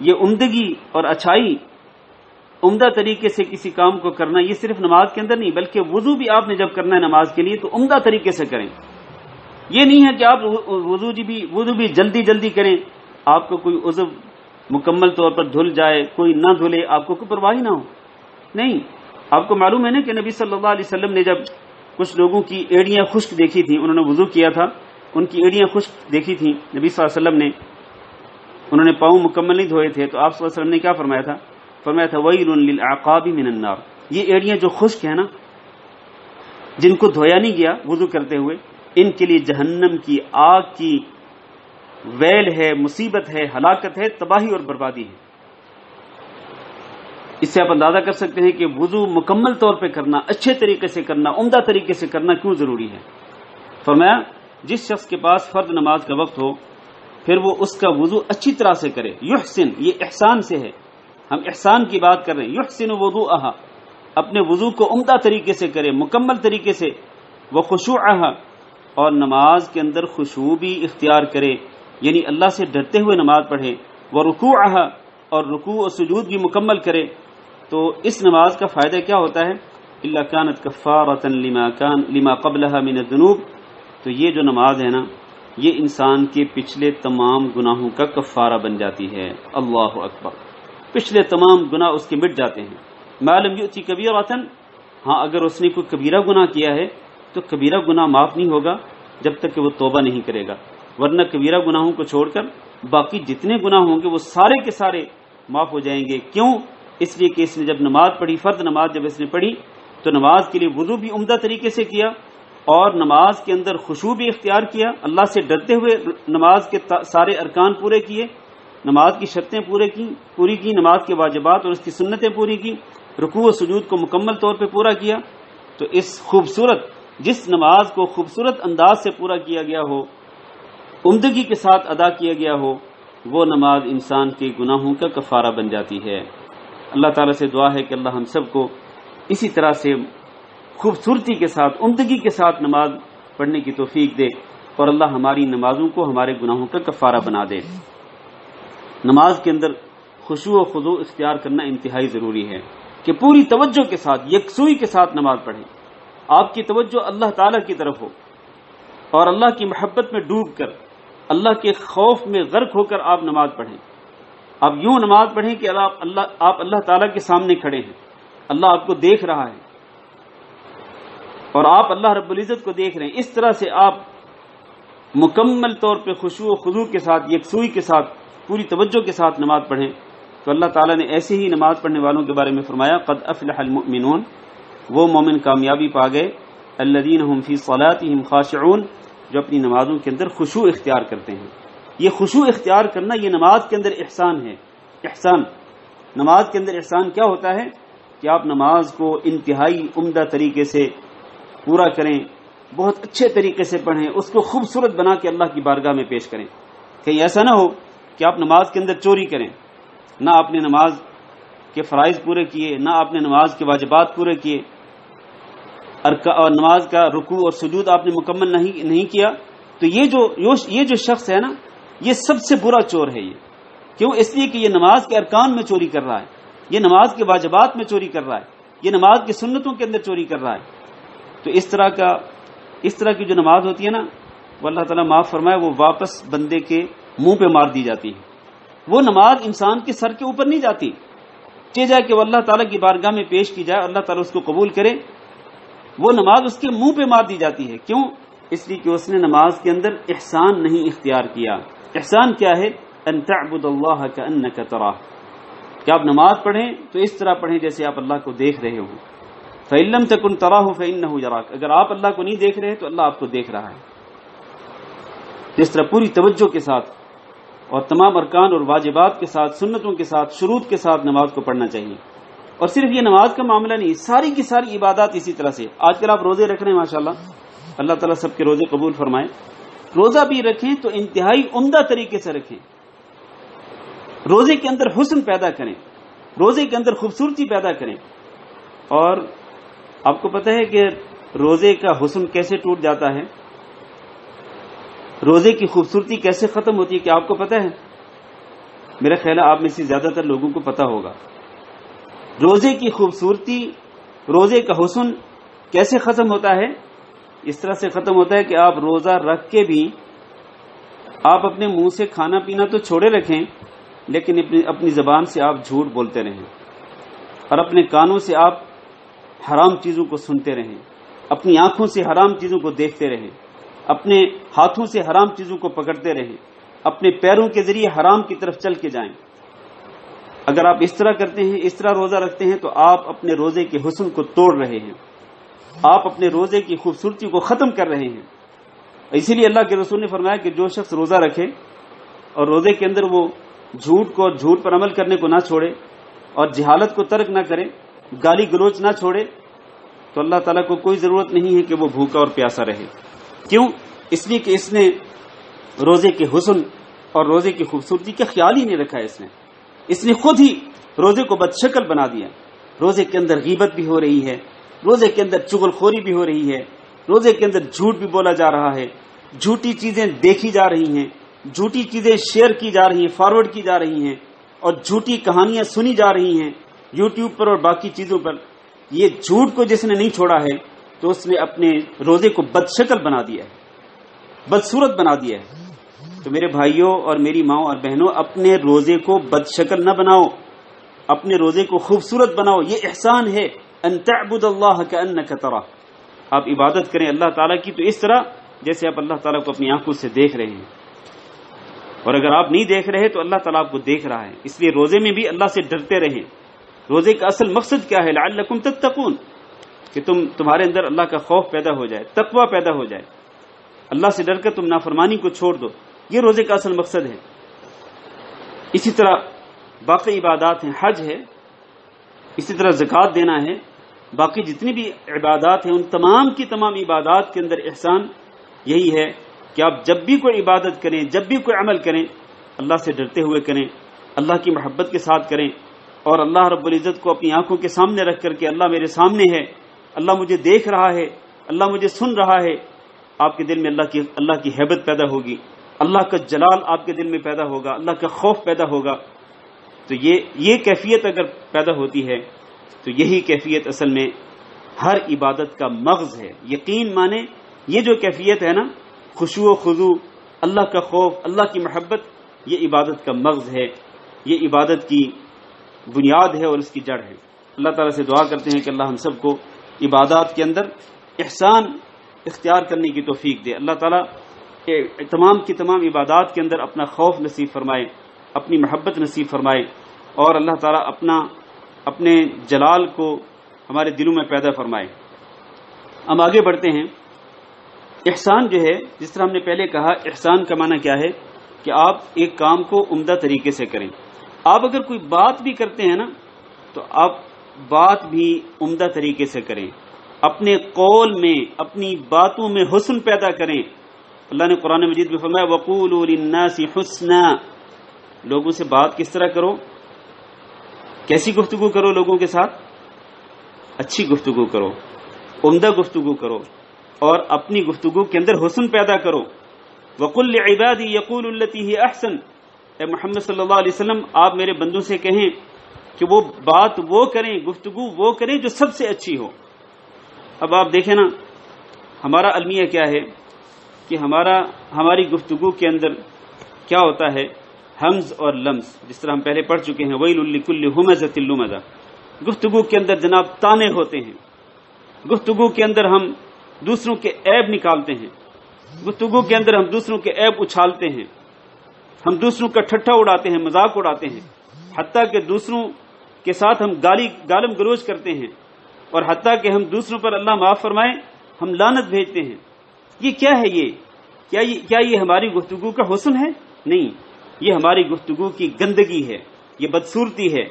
یہ عمدگی اور اچھائی، عمدہ طریقے سے کسی کام کو کرنا، یہ صرف نماز کے اندر نہیں بلکہ وضو بھی آپ نے جب کرنا ہے نماز کے لیے تو عمدہ طریقے سے کریں. یہ نہیں ہے کہ آپ وضو بھی جلدی جلدی کریں، آپ کو کوئی عضو مکمل طور پر دھل جائے، کوئی نہ دھلے، آپ کو کوئی پرواہ نہ ہو. نہیں، آپ کو معلوم ہے نا کہ نبی صلی اللہ علیہ وسلم نے جب کچھ لوگوں کی ایڑیاں خشک دیکھی تھیں، انہوں نے وضو کیا تھا، ان کی ایڑیاں خشک دیکھی تھیں نبی صلی اللہ علیہ وسلم نے، انہوں نے پاؤں مکمل نہیں دھوئے تھے، تو آپ صلی اللہ علیہ وسلم نے کیا فرمایا تھا؟ فرمایا تھا وَيْلٌ لِلْأَعْقَابِ مِنَ النَّارِ، یہ ایڑیاں جو خشک ہیں نا، جن کو دھویا نہیں گیا وضو کرتے ہوئے، ان کے لیے جہنم کی آگ کی ویل ہے، مصیبت ہے، ہلاکت ہے، تباہی اور بربادی ہے. اس سے آپ اندازہ کر سکتے ہیں کہ وضو مکمل طور پہ کرنا، اچھے طریقے سے کرنا، عمدہ طریقے سے کرنا کیوں ضروری ہے. فرمایا جس شخص کے پاس فرض نماز کا وقت ہو پھر وہ اس کا وضو اچھی طرح سے کرے. یحسن، یہ احسان سے ہے، ہم احسان کی بات کر رہے ہیں. یحسن وضوءها، اپنے وضو کو عمدہ طریقے سے کرے، مکمل طریقے سے. وخشوعها، اور نماز کے اندر خشوع بھی اختیار کرے، یعنی اللہ سے ڈرتے ہوئے نماز پڑھے. ورکوعها، اور رکوع و سجود بھی مکمل کرے. تو اس نماز کا فائدہ کیا ہوتا ہے؟ الا كانت كفارة لما قبلها من الذنوب، تو یہ جو نماز ہے نا، یہ انسان کے پچھلے تمام گناہوں کا کفارہ بن جاتی ہے. اللہ اکبر، پچھلے تمام گناہ اس کے مٹ جاتے ہیں. ما لم یؤتی کبیرۃ، ہاں اگر اس نے کوئی کبیرہ گناہ کیا ہے تو کبیرہ گناہ معاف نہیں ہوگا جب تک کہ وہ توبہ نہیں کرے گا، ورنہ کبیرہ گناہوں کو چھوڑ کر باقی جتنے گناہ ہوں گے وہ سارے کے سارے معاف ہو جائیں گے. کیوں؟ اس لیے کہ اس نے جب نماز پڑھی، فرض نماز جب اس نے پڑھی تو نماز کے لیے وضو بھی عمدہ طریقے سے کیا اور نماز کے اندر خشوع بھی اختیار کیا، اللہ سے ڈرتے ہوئے نماز کے سارے ارکان پورے کیے، نماز کی شرطیں پوری کی، نماز کے واجبات اور اس کی سنتیں پوری کی، رکوع و سجود کو مکمل طور پہ پورا کیا. تو اس جس نماز کو خوبصورت انداز سے پورا کیا گیا ہو، عمدگی کے ساتھ ادا کیا گیا ہو، وہ نماز انسان کے گناہوں کا کفارہ بن جاتی ہے. اللہ تعالیٰ سے دعا ہے کہ اللہ ہم سب کو اسی طرح سے خوبصورتی کے ساتھ، عمدگی کے ساتھ نماز پڑھنے کی توفیق دے اور اللہ ہماری نمازوں کو ہمارے گناہوں کا کفارہ بنا دے. نماز کے اندر خشوع و خضوع اختیار کرنا انتہائی ضروری ہے کہ پوری توجہ کے ساتھ، یکسوئی کے ساتھ نماز پڑھیں. آپ کی توجہ اللہ تعالیٰ کی طرف ہو اور اللہ کی محبت میں ڈوب کر، اللہ کے خوف میں غرق ہو کر آپ نماز پڑھیں. آپ یوں نماز پڑھیں کہ آپ اللہ تعالیٰ کے سامنے کھڑے ہیں، اللہ آپ کو دیکھ رہا ہے اور آپ اللہ رب العزت کو دیکھ رہے ہیں. اس طرح سے آپ مکمل طور پہ خشوع و خضوع کے ساتھ، یکسوئی کے ساتھ، پوری توجہ کے ساتھ نماز پڑھیں. تو اللہ تعالیٰ نے ایسے ہی نماز پڑھنے والوں کے بارے میں فرمایا قد افلح المؤمنون، وہ مومن کامیابی پا گئے، الذین هم فی صلاتهم خاشعون، جو اپنی نمازوں کے اندر خشوع اختیار کرتے ہیں. یہ خشوع اختیار کرنا یہ نماز کے اندر احسان ہے. احسان، نماز کے اندر احسان کیا ہوتا ہے کہ آپ نماز کو انتہائی عمدہ طریقے سے پورا کریں، بہت اچھے طریقے سے پڑھیں، اس کو خوبصورت بنا کے اللہ کی بارگاہ میں پیش کریں. کہیں ایسا نہ ہو کہ آپ نماز کے اندر چوری کریں، نہ آپ نے نماز کے فرائض پورے کیے، نہ آپ نے نماز کے واجبات پورے کیے. اور نماز کا رکوع اور سجود آپ نے مکمل نہیں کیا، تو یہ جو شخص ہے نا، یہ سب سے برا چور ہے۔ یہ کیوں؟ اس لیے کہ یہ نماز کے ارکان میں چوری کر رہا ہے، یہ نماز کے واجبات میں چوری کر رہا ہے، یہ نماز کی سنتوں کے اندر چوری کر رہا ہے۔ تو اس طرح کی جو نماز ہوتی ہے نا، وہ اللہ تعالیٰ معاف فرمائے، وہ واپس بندے کے منہ پہ مار دی جاتی ہے۔ وہ نماز انسان کے سر کے اوپر نہیں جاتی، چاہے جائے کہ وہ اللہ تعالیٰ کی بارگاہ میں پیش کی جائے، اللہ تعالیٰ اس کو قبول کرے، وہ نماز اس کے منہ پہ مار دی جاتی ہے۔ کیوں؟ اس لیے کہ اس نے نماز کے اندر احسان نہیں اختیار کیا۔ احسان کیا ہے؟ ان تعبد اللہ کأنک تراہ، کہ آپ نماز پڑھیں تو اس طرح پڑھیں جیسے آپ اللہ کو دیکھ رہے ہو۔ فإن لم تکن تراہ فإنہ یراک، اگر آپ اللہ کو نہیں دیکھ رہے تو اللہ آپ کو دیکھ رہا ہے۔ جس طرح پوری توجہ کے ساتھ اور تمام ارکان اور واجبات کے ساتھ، سنتوں کے ساتھ، شروط کے ساتھ نماز کو پڑھنا چاہیے۔ اور صرف یہ نماز کا معاملہ نہیں، ساری کی ساری عبادات اسی طرح سے۔ آج کل آپ روزے رکھ رہے ہیں، ماشاءاللہ، اللہ تعالیٰ سب کے روزے قبول فرمائے۔ روزہ بھی رکھیں تو انتہائی عمدہ طریقے سے رکھیں، روزے کے اندر حسن پیدا کریں، روزے کے اندر خوبصورتی پیدا کریں۔ اور آپ کو پتہ ہے کہ روزے کا حسن کیسے ٹوٹ جاتا ہے، روزے کی خوبصورتی کیسے ختم ہوتی ہے، کہ آپ کو پتہ ہے؟ میرا خیال ہے آپ میں سے زیادہ تر لوگوں کو پتہ ہوگا۔ روزے کی خوبصورتی، روزے کا حسن کیسے ختم ہوتا ہے؟ اس طرح سے ختم ہوتا ہے کہ آپ روزہ رکھ کے بھی آپ اپنے منہ سے کھانا پینا تو چھوڑے رکھیں، لیکن اپنی زبان سے آپ جھوٹ بولتے رہیں، اور اپنے کانوں سے آپ حرام چیزوں کو سنتے رہیں، اپنی آنکھوں سے حرام چیزوں کو دیکھتے رہیں، اپنے ہاتھوں سے حرام چیزوں کو پکڑتے رہیں، اپنے پیروں کے ذریعے حرام کی طرف چل کے جائیں۔ اگر آپ اس طرح کرتے ہیں، اس طرح روزہ رکھتے ہیں، تو آپ اپنے روزے کے حسن کو توڑ رہے ہیں، آپ اپنے روزے کی خوبصورتی کو ختم کر رہے ہیں۔ اسی لیے اللہ کے رسول نے فرمایا کہ جو شخص روزہ رکھے اور روزے کے اندر وہ جھوٹ پر عمل کرنے کو نہ چھوڑے اور جہالت کو ترک نہ کرے، گالی گلوچ نہ چھوڑے، تو اللہ تعالیٰ کو کوئی ضرورت نہیں ہے کہ وہ بھوکا اور پیاسا رہے۔ کیوں؟ اس لیے کہ اس نے روزے کے حسن اور روزے کی خوبصورتی کا خیال ہی نہیں رکھا ہے۔ اس نے خود ہی روزے کو بدشکل بنا دیا۔ روزے کے اندر غیبت بھی ہو رہی ہے، روزے کے اندر چغل خوری بھی ہو رہی ہے، روزے کے اندر جھوٹ بھی بولا جا رہا ہے، جھوٹی چیزیں دیکھی جا رہی ہیں، جھوٹی چیزیں شیئر کی جا رہی ہیں، فارورڈ کی جا رہی ہیں، اور جھوٹی کہانیاں سنی جا رہی ہیں یوٹیوب پر اور باقی چیزوں پر۔ یہ جھوٹ کو جس نے نہیں چھوڑا ہے تو اس نے اپنے روزے کو بدشکل بنا دیا ہے، بدصورت بنا دیا ہے۔ تو میرے بھائیوں اور میری ماؤں اور بہنوں، اپنے روزے کو بدشکل نہ بناؤ، اپنے روزے کو خوبصورت بناؤ۔ یہ احسان ہے، ان تعبد اللہ کأنک تراہ، آپ عبادت کریں اللہ تعالیٰ کی تو اس طرح جیسے آپ اللہ تعالیٰ کو اپنی آنکھوں سے دیکھ رہے ہیں، اور اگر آپ نہیں دیکھ رہے تو اللہ تعالیٰ آپ کو دیکھ رہا ہے۔ اس لیے روزے میں بھی اللہ سے ڈرتے رہیں۔ روزے کا اصل مقصد کیا ہے؟ لعلکم تتقون، کہ تمہارے اندر اللہ کا خوف پیدا ہو جائے، تقوی پیدا ہو جائے، اللہ سے ڈر کر تم نافرمانی کو چھوڑ دو۔ یہ روزے کا اصل مقصد ہے۔ اسی طرح باقی عبادات ہیں، حج ہے، اسی طرح زکوٰۃ دینا ہے، باقی جتنی بھی عبادات ہیں ان تمام کی تمام عبادات کے اندر احسان یہی ہے کہ آپ جب بھی کوئی عبادت کریں، جب بھی کوئی عمل کریں، اللہ سے ڈرتے ہوئے کریں، اللہ کی محبت کے ساتھ کریں، اور اللہ رب العزت کو اپنی آنکھوں کے سامنے رکھ کر کے اللہ میرے سامنے ہے، اللہ مجھے دیکھ رہا ہے، اللہ مجھے سن رہا ہے۔ آپ کے دل میں اللہ کی ہیبت پیدا ہوگی، اللہ کا جلال آپ کے دل میں پیدا ہوگا، اللہ کا خوف پیدا ہوگا۔ تو یہ کیفیت اگر پیدا ہوتی ہے تو یہی کیفیت اصل میں ہر عبادت کا مغز ہے۔ یقین مانے یہ جو کیفیت ہے نا، خشوع و خضوع، اللہ کا خوف، اللہ کی محبت، یہ عبادت کا مغز ہے، یہ عبادت کی بنیاد ہے اور اس کی جڑ ہے۔ اللہ تعالیٰ سے دعا کرتے ہیں کہ اللہ ہم سب کو عبادات کے اندر احسان اختیار کرنے کی توفیق دے۔ اللہ تعالیٰ تمام کی تمام عبادات کے اندر اپنا خوف نصیب فرمائے، اپنی محبت نصیب فرمائے، اور اللہ تعالیٰ اپنے جلال کو ہمارے دلوں میں پیدا فرمائے۔ ہم آگے بڑھتے ہیں۔ احسان جو ہے، جس طرح ہم نے پہلے کہا، احسان کا معنی کیا ہے کہ آپ ایک کام کو عمدہ طریقے سے کریں۔ آپ اگر کوئی بات بھی کرتے ہیں نا تو آپ بات بھی عمدہ طریقے سے کریں، اپنے قول میں، اپنی باتوں میں حسن پیدا کریں۔ اللہ نے قرآن مجید میں فرمایا وَقُولُوا لِلنَّاسِ حُسْنًا، لوگوں سے بات کس طرح کرو، کیسی گفتگو کرو، لوگوں کے ساتھ اچھی گفتگو کرو، عمدہ گفتگو کرو اور اپنی گفتگو کے اندر حسن پیدا کرو. وَقُلْ لِعِبَادِي يَقُولُ الَّتِي هِيَ أَحْسَنُ، اے محمد صلی اللہ علیہ وسلم آپ میرے بندوں سے کہیں کہ وہ بات وہ کریں، گفتگو وہ کریں جو سب سے اچھی ہو. اب آپ دیکھیں نا ہمارا المیہ کیا ہے کہ ہماری گفتگو کے اندر کیا ہوتا ہے، ہمز اور لمز، جس طرح ہم پہلے پڑھ چکے ہیں وَيْلٌ لِكُلِّ هُمَزَةٍ لُمَزَةٍ. گفتگو کے اندر جناب تانے ہوتے ہیں، گفتگو کے اندر ہم دوسروں کے عیب نکالتے ہیں، گفتگو کے اندر ہم دوسروں کے عیب اچھالتے ہیں، ہم دوسروں کا ٹھٹھا اڑاتے ہیں، مذاق اڑاتے ہیں، حتیٰ کہ دوسروں کے ساتھ ہم گالم گلوچ کرتے ہیں، اور حتیٰ کہ ہم دوسروں پر اللہ معاف فرمائے ہم لعنت بھیجتے ہیں. یہ کیا ہے؟ کیا یہ ہماری گفتگو کا حسن ہے؟ نہیں، یہ ہماری گفتگو کی گندگی ہے، یہ بدصورتی ہے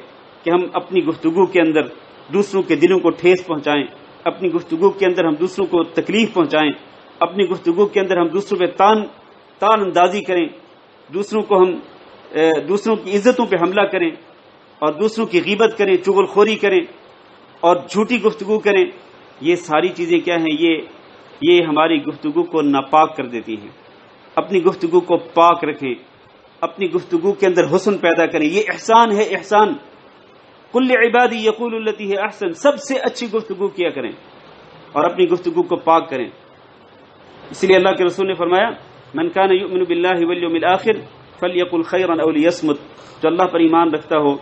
کہ ہم اپنی گفتگو کے اندر دوسروں کے دلوں کو ٹھیس پہنچائیں، اپنی گفتگو کے اندر ہم دوسروں کو تکلیف پہنچائیں، اپنی گفتگو کے اندر ہم دوسروں پہ تان اندازی کریں، دوسروں کی عزتوں پہ حملہ کریں، اور دوسروں کی غیبت کریں، چغل خوری کریں اور جھوٹی گفتگو کریں. یہ ساری چیزیں کیا ہیں؟ یہ ہماری گفتگو کو ناپاک کر دیتی ہیں. اپنی گفتگو کو پاک رکھیں، اپنی گفتگو کے اندر حسن پیدا کریں. یہ احسان ہے، احسان. کل عبادی یقول التی ہے احسن، سب سے اچھی گفتگو کیا کریں اور اپنی گفتگو کو پاک کریں. اسی لیے اللہ کے رسول نے فرمایا من کان یؤمن باللہ والیوم الآخر فلیقل خیرا او لیصمت، جو اللہ پر ایمان رکھتا ہو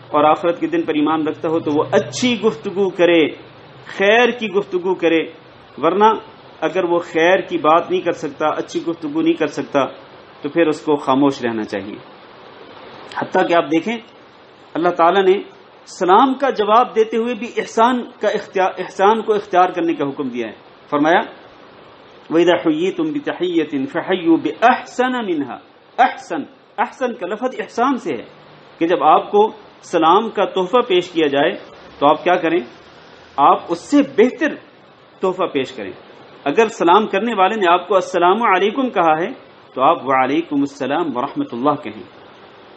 اور آخرت کے دن پر ایمان رکھتا ہو تو وہ اچھی گفتگو کرے، خیر کی گفتگو کرے، ورنہ اگر وہ خیر کی بات نہیں کر سکتا، اچھی گفتگو نہیں کر سکتا تو پھر اس کو خاموش رہنا چاہیے. حتیٰ کہ آپ دیکھیں اللہ تعالیٰ نے سلام کا جواب دیتے ہوئے بھی احسان کو اختیار کرنے کا حکم دیا ہے. فرمایا وَإِذَا حُيِّيتُم بِتَحِيَّةٍ فَحَيُّوا بِأَحْسَنَ مِنْهَا. احسن کا لفظ احسان سے ہے کہ جب آپ کو سلام کا تحفہ پیش کیا جائے تو آپ کیا کریں؟ آپ اس سے بہتر تحفہ پیش کریں. اگر سلام کرنے والے نے آپ کو السلام علیکم کہا ہے تو آپ وعلیکم السلام ورحمۃ اللہ کہیں.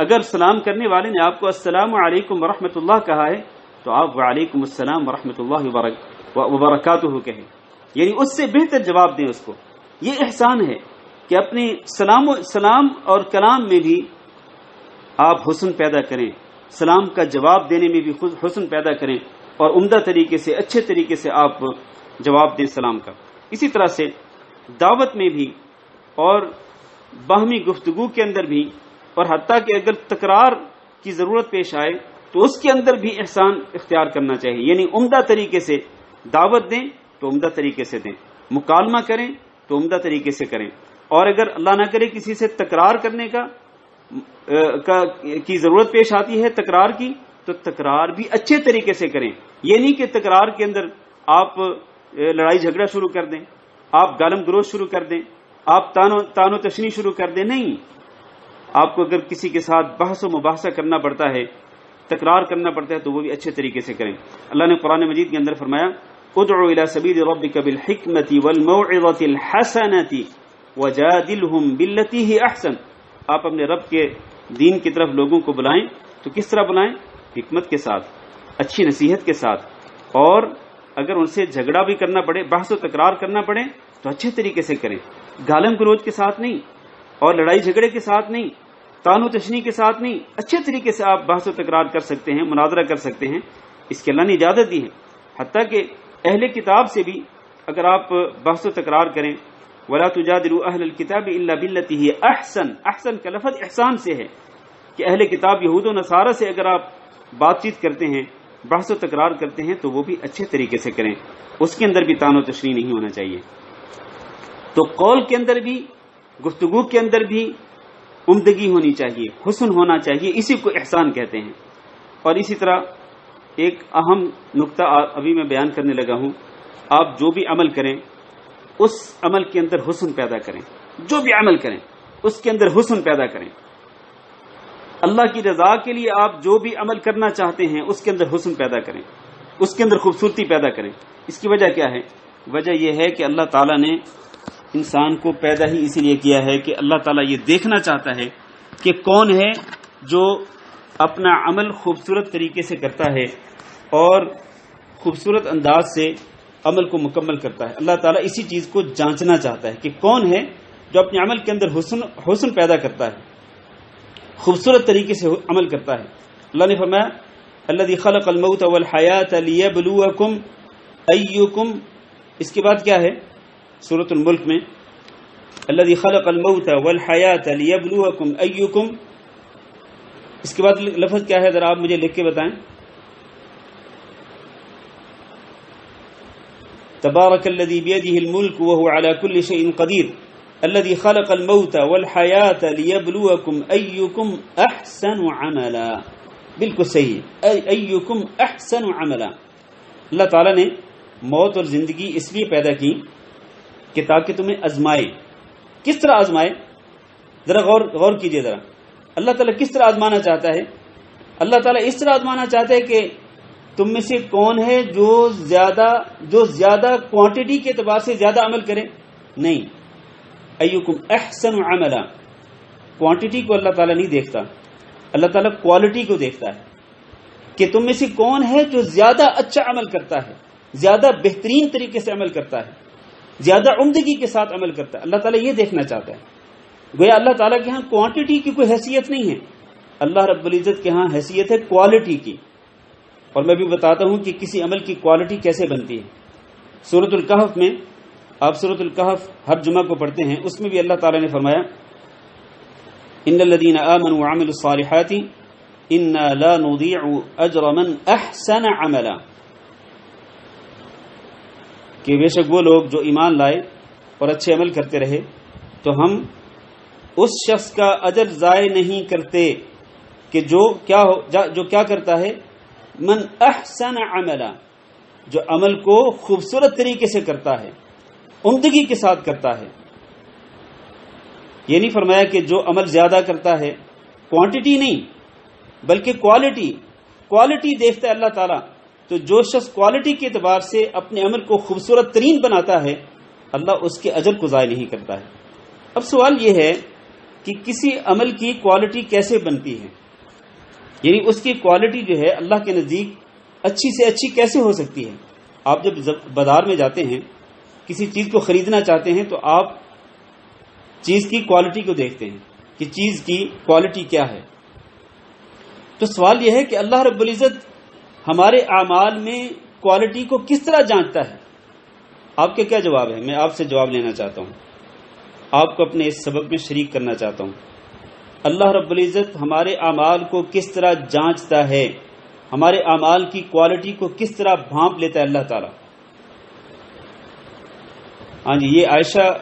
اگر سلام کرنے والے نے آپ کو السلام علیکم ورحمۃ اللہ کہا ہے تو آپ وعلیکم السلام ورحمۃ اللہ وبرکاتہ کہیں، یعنی اس سے بہتر جواب دیں اس کو. یہ احسان ہے کہ اپنی سلام اور کلام میں بھی آپ حسن پیدا کریں، سلام کا جواب دینے میں بھی حسن پیدا کریں اور عمدہ طریقے سے، اچھے طریقے سے آپ جواب دیں سلام کا. اسی طرح سے دعوت میں بھی اور باہمی گفتگو کے اندر بھی، اور حتیٰ کہ اگر تکرار کی ضرورت پیش آئے تو اس کے اندر بھی احسان اختیار کرنا چاہیے. یعنی عمدہ طریقے سے دعوت دیں تو عمدہ طریقے سے دیں، مکالمہ کریں تو عمدہ طریقے سے کریں، اور اگر اللہ نہ کرے کسی سے تکرار کرنے کی ضرورت پیش آتی ہے تکرار کی، تو تکرار بھی اچھے طریقے سے کریں. یہ نہیں کہ تکرار کے اندر آپ لڑائی جھگڑا شروع کر دیں، آپ گالم گلوچ شروع کر دیں، آپ تان و تشنی شروع کر دیں. نہیں، آپ کو اگر کسی کے ساتھ بحث و مباحثہ کرنا پڑتا ہے، تکرار کرنا پڑتا ہے تو وہ بھی اچھے طریقے سے کریں. اللہ نے قرآن مجید کے اندر فرمایا ادعو الى سبیل ربک بالحکمۃ والموعظۃ الحسنۃ وجادلہم باللتی ہی احسن. آپ اپنے رب کے دین کی طرف لوگوں کو بلائیں تو کس طرح بلائیں؟ حکمت کے ساتھ، اچھی نصیحت کے ساتھ، اور اگر ان سے جھگڑا بھی کرنا پڑے، بحث و تکرار کرنا پڑے تو اچھے طریقے سے کریں، گالم گلوچ کے ساتھ نہیں اور لڑائی جھگڑے کے ساتھ نہیں، تان و تشنی کے ساتھ نہیں. اچھے طریقے سے آپ بحث و تکرار کر سکتے ہیں، مناظرہ کر سکتے ہیں، اس کی اللہ نے اجازت دی ہے. حتیٰ کہ اہل کتاب سے بھی اگر آپ بحث و تکرار کریں، وَلَا تُجَادِلُوا أَهْلَ الْكِتَابِ إِلَّا بِالَّتِي هِيَ أَحْسَنُ. احسن کا لفظ احسان سے ہے کہ اہل کتاب یہود و نصارہ سے اگر آپ بات چیت کرتے ہیں، بحث و تکرار کرتے ہیں تو وہ بھی اچھے طریقے سے کریں، اس کے اندر بھی تان و تشنیع نہیں ہونا چاہیے. تو قول کے اندر بھی، گفتگو کے اندر بھی عمدگی ہونی چاہیے، حسن ہونا چاہیے، اسی کو احسان کہتے ہیں. اور اسی طرح ایک اہم نقطہ ابھی میں بیان کرنے لگا ہوں، آپ جو بھی عمل کریں اس عمل کے اندر حسن پیدا کریں. جو بھی عمل کریں اس کے اندر حسن پیدا کریں. اللہ کی رضا کے لیے آپ جو بھی عمل کرنا چاہتے ہیں اس کے اندر حسن پیدا کریں، اس کے اندر خوبصورتی پیدا کریں. اس کی وجہ کیا ہے؟ وجہ یہ ہے کہ اللہ تعالیٰ نے انسان کو پیدا ہی اسی لیے کیا ہے کہ اللہ تعالیٰ یہ دیکھنا چاہتا ہے کہ کون ہے جو اپنا عمل خوبصورت طریقے سے کرتا ہے اور خوبصورت انداز سے عمل کو مکمل کرتا ہے. اللہ تعالیٰ اسی چیز کو جانچنا چاہتا ہے کہ کون ہے جو اپنے عمل کے اندر حسن پیدا کرتا ہے, خوبصورت طریقے سے عمل کرتا ہے. اللہ نے فرمایا الذی خلق الموت والحیات لیبلوکم ایکم, اس کے بعد کیا ہے سورۃ الملک میں الذی خلق الموت والحیات لیبلوکم ایکم, اس کے بعد لفظ کیا ہے ذرا آپ مجھے لکھ کے بتائیں. تبارک الذی بیدہ الملک وہو علی کل شیء قدیر الذی خلق الموت والحیات لیبلوکم ایکم احسن عملا. بالکل صحیح, ایکم احسن عملا. اللہ تعالیٰ نے موت اور زندگی اس لیے پیدا کی کہ تاکہ تمہیں آزمائے. کس طرح آزمائے؟ ذرا غور کیجئے ذرا. اللہ تعالیٰ کس طرح آزمانا چاہتا ہے؟ اللہ تعالیٰ اس طرح آزمانا چاہتا ہے کہ تم میں سے کون ہے جو زیادہ کوانٹٹی کے اعتبار سے زیادہ عمل کرے. نہیں, ایکم احسن عملا, کوانٹٹی کو اللہ تعالیٰ نہیں دیکھتا, اللہ تعالیٰ کوالٹی کو دیکھتا ہے کہ تم میں سے کون ہے جو زیادہ اچھا عمل کرتا ہے, زیادہ بہترین طریقے سے عمل کرتا ہے, زیادہ عمدگی کے ساتھ عمل کرتا ہے. اللہ تعالیٰ یہ دیکھنا چاہتا ہے. گویا اللہ تعالیٰ کے ہاں کوانٹٹی کی کوئی حیثیت نہیں ہے, اللہ رب العزت کے ہاں حیثیت ہے کوالٹی کی. اور میں بھی بتاتا ہوں کہ کسی عمل کی کوالٹی کیسے بنتی ہے. سورۃ الکہف میں, آپ سورۃ الکہف ہر جمعہ کو پڑھتے ہیں, اس میں بھی اللہ تعالیٰ نے فرمایا ان الذین آمنوا وعملوا الصالحات انا لا نضيع اجر من احسن عملا, کہ بے شک وہ لوگ جو ایمان لائے اور اچھے عمل کرتے رہے تو ہم اس شخص کا اجر ضائع نہیں کرتے کہ جو کیا کرتا ہے, من احسن عملا, جو عمل کو خوبصورت طریقے سے کرتا ہے, عمدگی کے ساتھ کرتا ہے. یہ نہیں فرمایا کہ جو عمل زیادہ کرتا ہے, کوانٹٹی نہیں بلکہ کوالٹی دیکھتا ہے اللہ تعالیٰ. تو جو شخص کوالٹی کے اعتبار سے اپنے عمل کو خوبصورت ترین بناتا ہے, اللہ اس کے اجر کو ضائع نہیں کرتا ہے. اب سوال یہ ہے کہ کسی عمل کی کوالٹی کیسے بنتی ہے, یعنی اس کی کوالٹی جو ہے اللہ کے نزدیک اچھی سے اچھی کیسے ہو سکتی ہے. آپ جب بازار میں جاتے ہیں, کسی چیز کو خریدنا چاہتے ہیں, تو آپ چیز کی کوالٹی کو دیکھتے ہیں کہ چیز کی کوالٹی کیا ہے. تو سوال یہ ہے کہ اللہ رب العزت ہمارے اعمال میں کوالٹی کو کس طرح جانچتا ہے. آپ کا کیا جواب ہے؟ میں آپ سے جواب لینا چاہتا ہوں, آپ کو اپنے اس سبق میں شریک کرنا چاہتا ہوں. اللہ رب العزت ہمارے اعمال کو کس طرح جانچتا ہے, ہمارے اعمال کی کوالٹی کو کس طرح بھانپ لیتا ہے اللہ تعالیٰ. ہاں جی, یہ عائشہ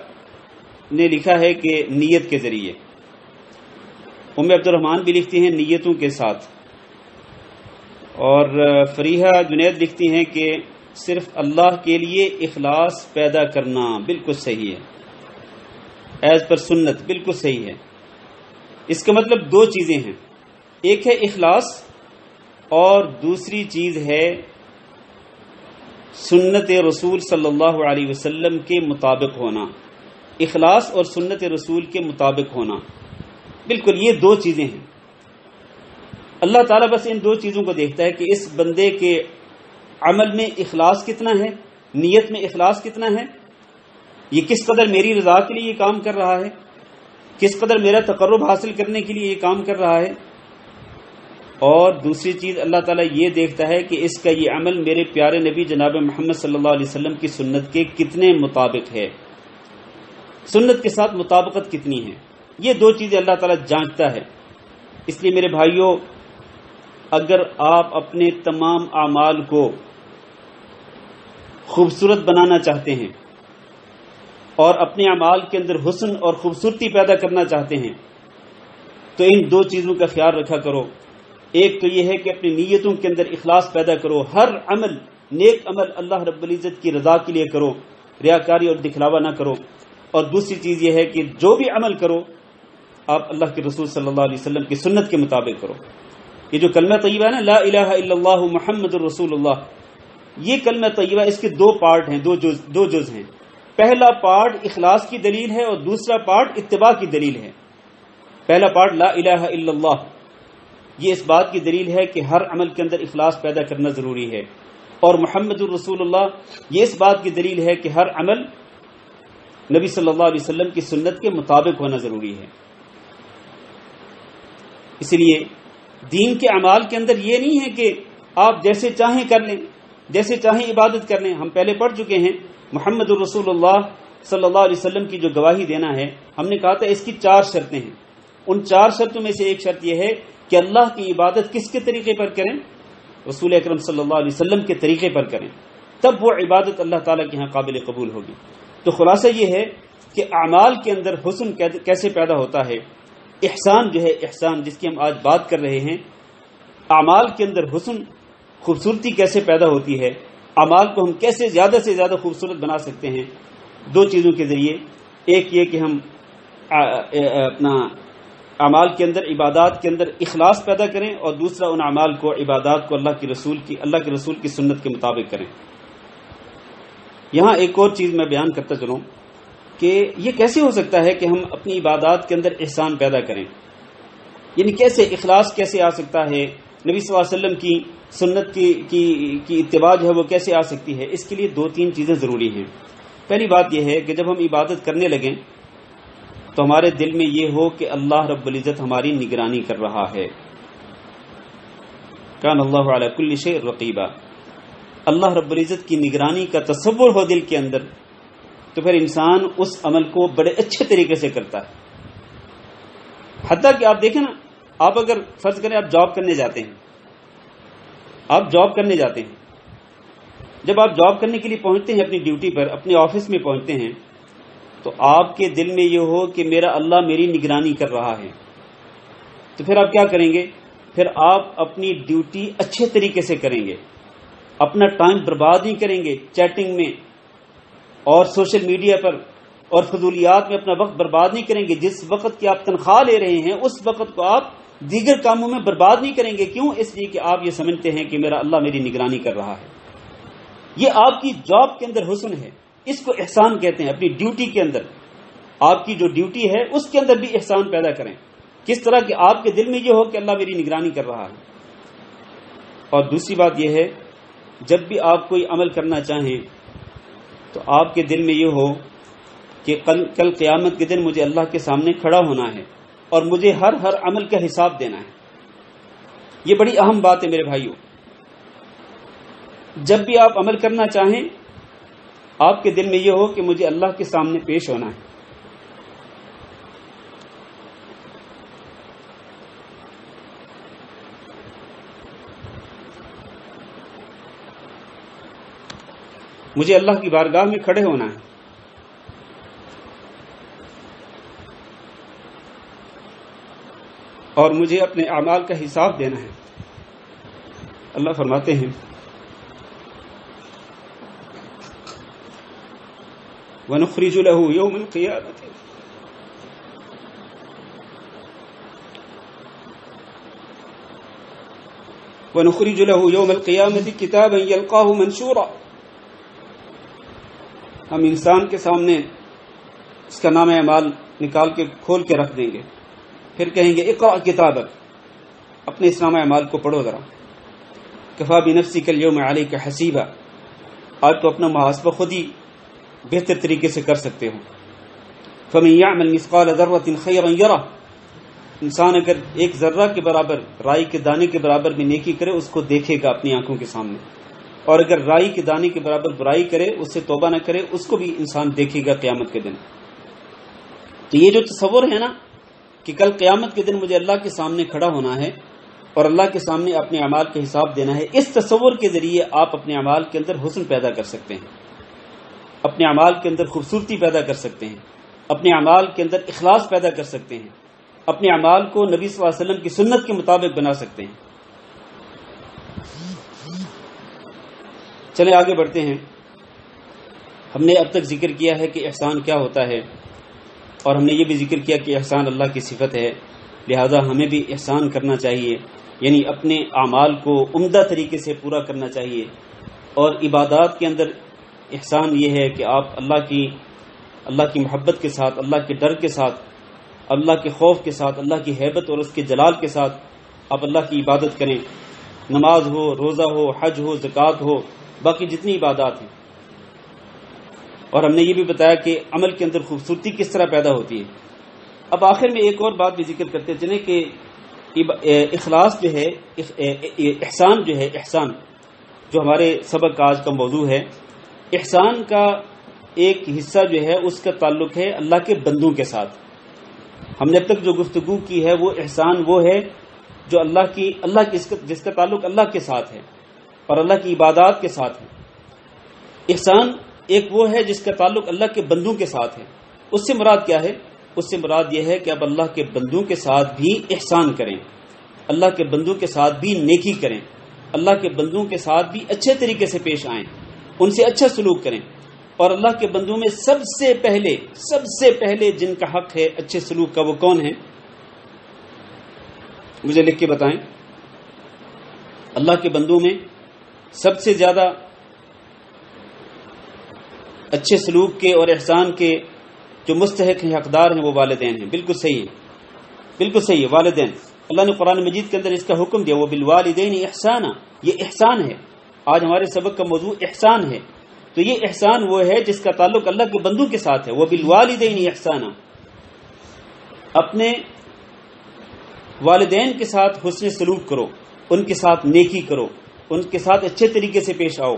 نے لکھا ہے کہ نیت کے ذریعے. ام عبد الرحمن بھی لکھتی ہیں نیتوں کے ساتھ, اور فریحہ جنید لکھتی ہیں کہ صرف اللہ کے لیے اخلاص پیدا کرنا. بالکل صحیح ہے, ایز پر سنت بالکل صحیح ہے. اس کا مطلب دو چیزیں ہیں, ایک ہے اخلاص اور دوسری چیز ہے سنت رسول صلی اللہ علیہ وسلم کے مطابق ہونا. اخلاص اور سنت رسول کے مطابق ہونا, بالکل یہ دو چیزیں ہیں. اللہ تعالیٰ بس ان دو چیزوں کو دیکھتا ہے کہ اس بندے کے عمل میں اخلاص کتنا ہے, نیت میں اخلاص کتنا ہے, یہ کس قدر میری رضا کے لیے یہ کام کر رہا ہے, کس قدر میرا تقرب حاصل کرنے کے لیے یہ کام کر رہا ہے. اور دوسری چیز اللہ تعالیٰ یہ دیکھتا ہے کہ اس کا یہ عمل میرے پیارے نبی جناب محمد صلی اللہ علیہ وسلم کی سنت کے کتنے مطابق ہے, سنت کے ساتھ مطابقت کتنی ہے. یہ دو چیزیں اللہ تعالیٰ جانچتا ہے. اس لیے میرے بھائیوں, اگر آپ اپنے تمام اعمال کو خوبصورت بنانا چاہتے ہیں اور اپنے اعمال کے اندر حسن اور خوبصورتی پیدا کرنا چاہتے ہیں, تو ان دو چیزوں کا خیال رکھا کرو. ایک تو یہ ہے کہ اپنی نیتوں کے اندر اخلاص پیدا کرو, ہر عمل نیک عمل اللہ رب العزت کی رضا کے لیے کرو, ریاکاری اور دکھلاوا نہ کرو. اور دوسری چیز یہ ہے کہ جو بھی عمل کرو آپ اللہ کے رسول صلی اللہ علیہ وسلم کی سنت کے مطابق کرو. یہ جو کلمہ طیبہ ہے نا, لا الہ الا اللہ محمد الرسول اللہ, یہ کلمہ طیبہ اس کے دو پارٹ ہیں, دو جز ہیں. پہلا پارٹ اخلاص کی دلیل ہے اور دوسرا پارٹ اتباع کی دلیل ہے. پہلا پارٹ لا الہ الا اللہ, یہ اس بات کی دلیل ہے کہ ہر عمل کے اندر اخلاص پیدا کرنا ضروری ہے. اور محمد الرسول اللہ یہ اس بات کی دلیل ہے کہ ہر عمل نبی صلی اللہ علیہ وسلم کی سنت کے مطابق ہونا ضروری ہے۔ اس لیے دین کے اعمال کے اندر یہ نہیں ہے کہ آپ جیسے چاہیں کر لیں، جیسے چاہیں عبادت کر لیں۔ ہم پہلے پڑھ چکے ہیں محمد الرسول اللہ صلی اللہ علیہ وسلم کی جو گواہی دینا ہے، ہم نے کہا تھا اس کی 4 شرطیں ہیں۔ ان 4 شرطوں میں سے ایک شرط یہ ہے کہ اللہ کی عبادت کس کے طریقے پر کریں؟ رسول اکرم صلی اللہ علیہ وسلم کے طریقے پر کریں، تب وہ عبادت اللہ تعالیٰ کے ہاں قابل قبول ہوگی۔ تو خلاصہ یہ ہے کہ اعمال کے اندر حسن کیسے پیدا ہوتا ہے، احسان جو ہے، احسان جس کی ہم آج بات کر رہے ہیں، اعمال کے اندر حسن خوبصورتی کیسے پیدا ہوتی ہے، اعمال کو ہم کیسے زیادہ سے زیادہ خوبصورت بنا سکتے ہیں، 2 چیزوں کے ذریعے۔ ایک یہ کہ ہم اپنا اعمال کے اندر، عبادات کے اندر اخلاص پیدا کریں، اور دوسرا ان اعمال کو، عبادات کو اللہ کے رسول کی سنت کے مطابق کریں۔ یہاں ایک اور چیز میں بیان کرتا چلوں کہ یہ کیسے ہو سکتا ہے کہ ہم اپنی عبادات کے اندر احسان پیدا کریں، یعنی کیسے اخلاص کیسے آ سکتا ہے، نبی صلی اللہ علیہ وسلم کی سنت کی اتباع جو ہے وہ کیسے آ سکتی ہے۔ اس کے لیے 2-3 چیزیں ضروری ہیں۔ پہلی بات یہ ہے کہ جب ہم عبادت کرنے لگیں تو ہمارے دل میں یہ ہو کہ اللہ رب العزت ہماری نگرانی کر رہا ہے۔ کان اللہ علی کل شیء رقیبا، اللہ رب العزت کی نگرانی کا تصور ہو دل کے اندر، تو پھر انسان اس عمل کو بڑے اچھے طریقے سے کرتا ہے۔ حتیٰ کہ آپ دیکھیں نا، آپ اگر فرض کریں آپ جاب کرنے جاتے ہیں، جب آپ جاب کرنے کے لیے پہنچتے ہیں اپنی ڈیوٹی پر، اپنے آفس میں پہنچتے ہیں، تو آپ کے دل میں یہ ہو کہ میرا اللہ میری نگرانی کر رہا ہے، تو پھر آپ کیا کریں گے؟ پھر آپ اپنی ڈیوٹی اچھے طریقے سے کریں گے، اپنا ٹائم برباد نہیں کریں گے چیٹنگ میں اور سوشل میڈیا پر اور فضولیات میں اپنا وقت برباد نہیں کریں گے۔ جس وقت کی آپ تنخواہ لے رہے ہیں اس وقت کو آپ دیگر کاموں میں برباد نہیں کریں گے۔ کیوں؟ اس لیے کہ آپ یہ سمجھتے ہیں کہ میرا اللہ میری نگرانی کر رہا ہے۔ یہ آپ کی جاب کے اندر حسن ہے، اس کو احسان کہتے ہیں۔ اپنی ڈیوٹی کے اندر، آپ کی جو ڈیوٹی ہے اس کے اندر بھی احسان پیدا کریں۔ کس طرح کہ آپ کے دل میں یہ ہو کہ اللہ میری نگرانی کر رہا ہے۔ اور دوسری بات یہ ہے، جب بھی آپ کوئی عمل کرنا چاہیں تو آپ کے دل میں یہ ہو کہ کل قیامت کے دن مجھے اللہ کے سامنے کھڑا ہونا ہے اور مجھے ہر عمل کا حساب دینا ہے۔ یہ بڑی اہم بات ہے میرے بھائیوں۔ جب بھی آپ عمل کرنا چاہیں، آپ کے دل میں یہ ہو کہ مجھے اللہ کے سامنے پیش ہونا ہے۔ مجھے اللہ کی بارگاہ میں کھڑے ہونا ہے، اور مجھے اپنے اعمال کا حساب دینا ہے۔ اللہ فرماتے ہیں وَنُخْرِجُ لَهُ يَوْمَ الْقِيَامَةِ كِتَابًا يَلْقَاهُ مَنشُورًا، ہم انسان کے سامنے اس کا نام اعمال نکال کے کھول کے رکھ دیں گے، پھر کہیں گے اقرأ کتابک، اپنے اس نام اعمال کو پڑھو ذرا، کفا بنفسک اليوم علیک حسیبا، آج تو اپنا محاسبہ خود ہی بہتر طریقے سے کر سکتے ہو۔ فمن یعمل مثقال ذرۃ خیرا یرہ، انسان اگر ایک ذرہ کے برابر، رائی کے دانے کے برابر بھی نیکی کرے اس کو دیکھے گا اپنی آنکھوں کے سامنے، اور اگر رائی کے دانے کے برابر برائی کرے، اس سے توبہ نہ کرے، اس کو بھی انسان دیکھے گا قیامت کے دن۔ تو یہ جو تصور ہے نا کہ کل قیامت کے دن مجھے اللہ کے سامنے کھڑا ہونا ہے اور اللہ کے سامنے اپنے اعمال کا حساب دینا ہے، اس تصور کے ذریعے آپ اپنے اعمال کے اندر حسن پیدا کر سکتے ہیں، اپنے اعمال کے اندر خوبصورتی پیدا کر سکتے ہیں، اپنے اعمال کے اندر اخلاص پیدا کر سکتے ہیں، اپنے اعمال کو نبی صلی اللہ علیہ وسلم کی سنت کے مطابق بنا سکتے ہیں۔ چلیں آگے بڑھتے ہیں۔ ہم نے اب تک ذکر کیا ہے کہ احسان کیا ہوتا ہے، اور ہم نے یہ بھی ذکر کیا کہ احسان اللہ کی صفت ہے، لہذا ہمیں بھی احسان کرنا چاہیے، یعنی اپنے اعمال کو عمدہ طریقے سے پورا کرنا چاہیے۔ اور عبادات کے اندر احسان یہ ہے کہ آپ اللہ کی محبت کے ساتھ، اللہ کے ڈر کے ساتھ، اللہ کے خوف کے ساتھ، اللہ کی ہیبت اور اس کے جلال کے ساتھ آپ اللہ کی عبادت کریں۔ نماز ہو، روزہ ہو، حج ہو، زکوٰۃ ہو، باقی جتنی عبادات ہیں. اور ہم نے یہ بھی بتایا کہ عمل کے اندر خوبصورتی کس طرح پیدا ہوتی ہے. اب آخر میں ایک اور بات بھی ذکر کرتے چلیں کہ اخلاص جو ہے، احسان جو ہے، احسان جو ہمارے سبق کا آج کا موضوع ہے، احسان کا ایک حصہ جو ہے اس کا تعلق ہے اللہ کے بندوں کے ساتھ. ہم نے اب تک جو گفتگو کی ہے وہ احسان وہ ہے جو اللہ کی جس کا تعلق اللہ کے ساتھ ہے اور اللہ کی عبادات کے ساتھ ہے. احسان ایک وہ ہے جس کا تعلق اللہ کے بندوں کے ساتھ ہے. اس سے مراد کیا ہے؟ اس سے مراد یہ ہے کہ اب اللہ کے بندوں کے ساتھ بھی احسان کریں، اللہ کے بندوں کے ساتھ بھی نیکی کریں، اللہ کے بندوں کے ساتھ بھی اچھے طریقے سے پیش آئیں، ان سے اچھا سلوک کریں. اور اللہ کے بندوں میں سب سے پہلے جن کا حق ہے اچھے سلوک کا وہ کون ہے؟ مجھے لکھ کے بتائیں. اللہ کے بندوں میں سب سے زیادہ اچھے سلوک کے اور احسان کے جو مستحق ہیں، حقدار ہیں، وہ والدین ہیں. بالکل صحیح ہے، بالکل صحیح ہے، والدین. اللہ نے قرآن مجید کے اندر اس کا حکم دیا، وبالوالدین احسانا. یہ احسان ہے. آج ہمارے سبق کا موضوع احسان ہے. تو یہ احسان وہ ہے جس کا تعلق اللہ کے بندوں کے ساتھ ہے. وبالوالدین احسانا. اپنے والدین کے ساتھ حسن سلوک کرو، ان کے ساتھ نیکی کرو، ان کے ساتھ اچھے طریقے سے پیش آؤ،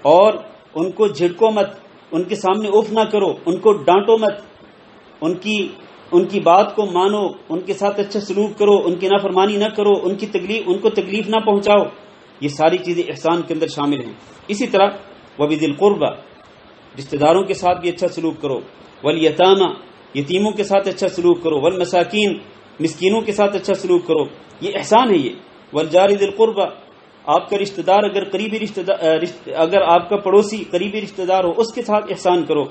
اور ان کو جھڑکو مت، ان کے سامنے اف نہ کرو، ان کو ڈانٹو مت، ان کی بات کو مانو، ان کے ساتھ اچھا سلوک کرو، ان کی نافرمانی نہ کرو، ان کو تکلیف نہ پہنچاؤ. یہ ساری چیزیں احسان کے اندر شامل ہیں. اسی طرح وبذی القربى، رشتہ داروں کے ساتھ بھی اچھا سلوک کرو. والیتامى، یتیموں کے ساتھ اچھا سلوک کرو. والمساکین، مسکینوں کے ساتھ اچھا سلوک کرو. یہ احسان ہے. یہ والجار ذی القربى، آپ کا رشتہ دار اگر آپ کا پڑوسی قریبی رشتہ دار ہو اس کے ساتھ احسان کرو.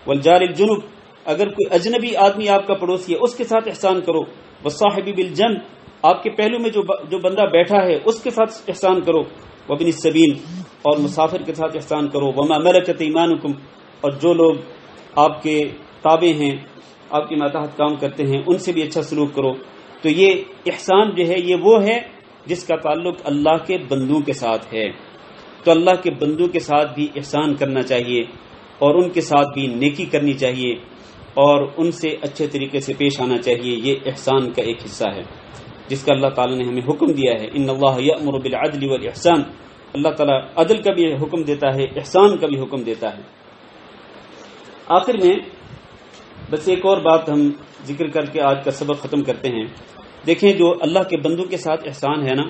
والجار الجنب، اگر کوئی اجنبی آدمی آپ کا پڑوسی ہے اس کے ساتھ احسان کرو. والصاحب بالجنب، آپ کے پہلو میں جو بندہ بیٹھا ہے اس کے ساتھ احسان کرو. وابن السبیل، اور مسافر کے ساتھ احسان کرو. وما ملکت ایمانکم، اور جو لوگ آپ کے تابع ہیں، آپ کے ماتحت کام کرتے ہیں، ان سے بھی اچھا سلوک کرو. تو یہ احسان جو ہے یہ وہ ہے جس کا تعلق اللہ کے بندوں کے ساتھ ہے. تو اللہ کے بندوں کے ساتھ بھی احسان کرنا چاہیے، اور ان کے ساتھ بھی نیکی کرنی چاہیے، اور ان سے اچھے طریقے سے پیش آنا چاہیے. یہ احسان کا ایک حصہ ہے جس کا اللہ تعالیٰ نے ہمیں حکم دیا ہے. ان اللہ یأمر بالعدل والاحسان، اللہ تعالیٰ عدل کا بھی حکم دیتا ہے، احسان کا بھی حکم دیتا ہے. آخر میں بس ایک اور بات ہم ذکر کر کے آج کا سبق ختم کرتے ہیں. دیکھیں جو اللہ کے بندوں کے ساتھ احسان ہے نا،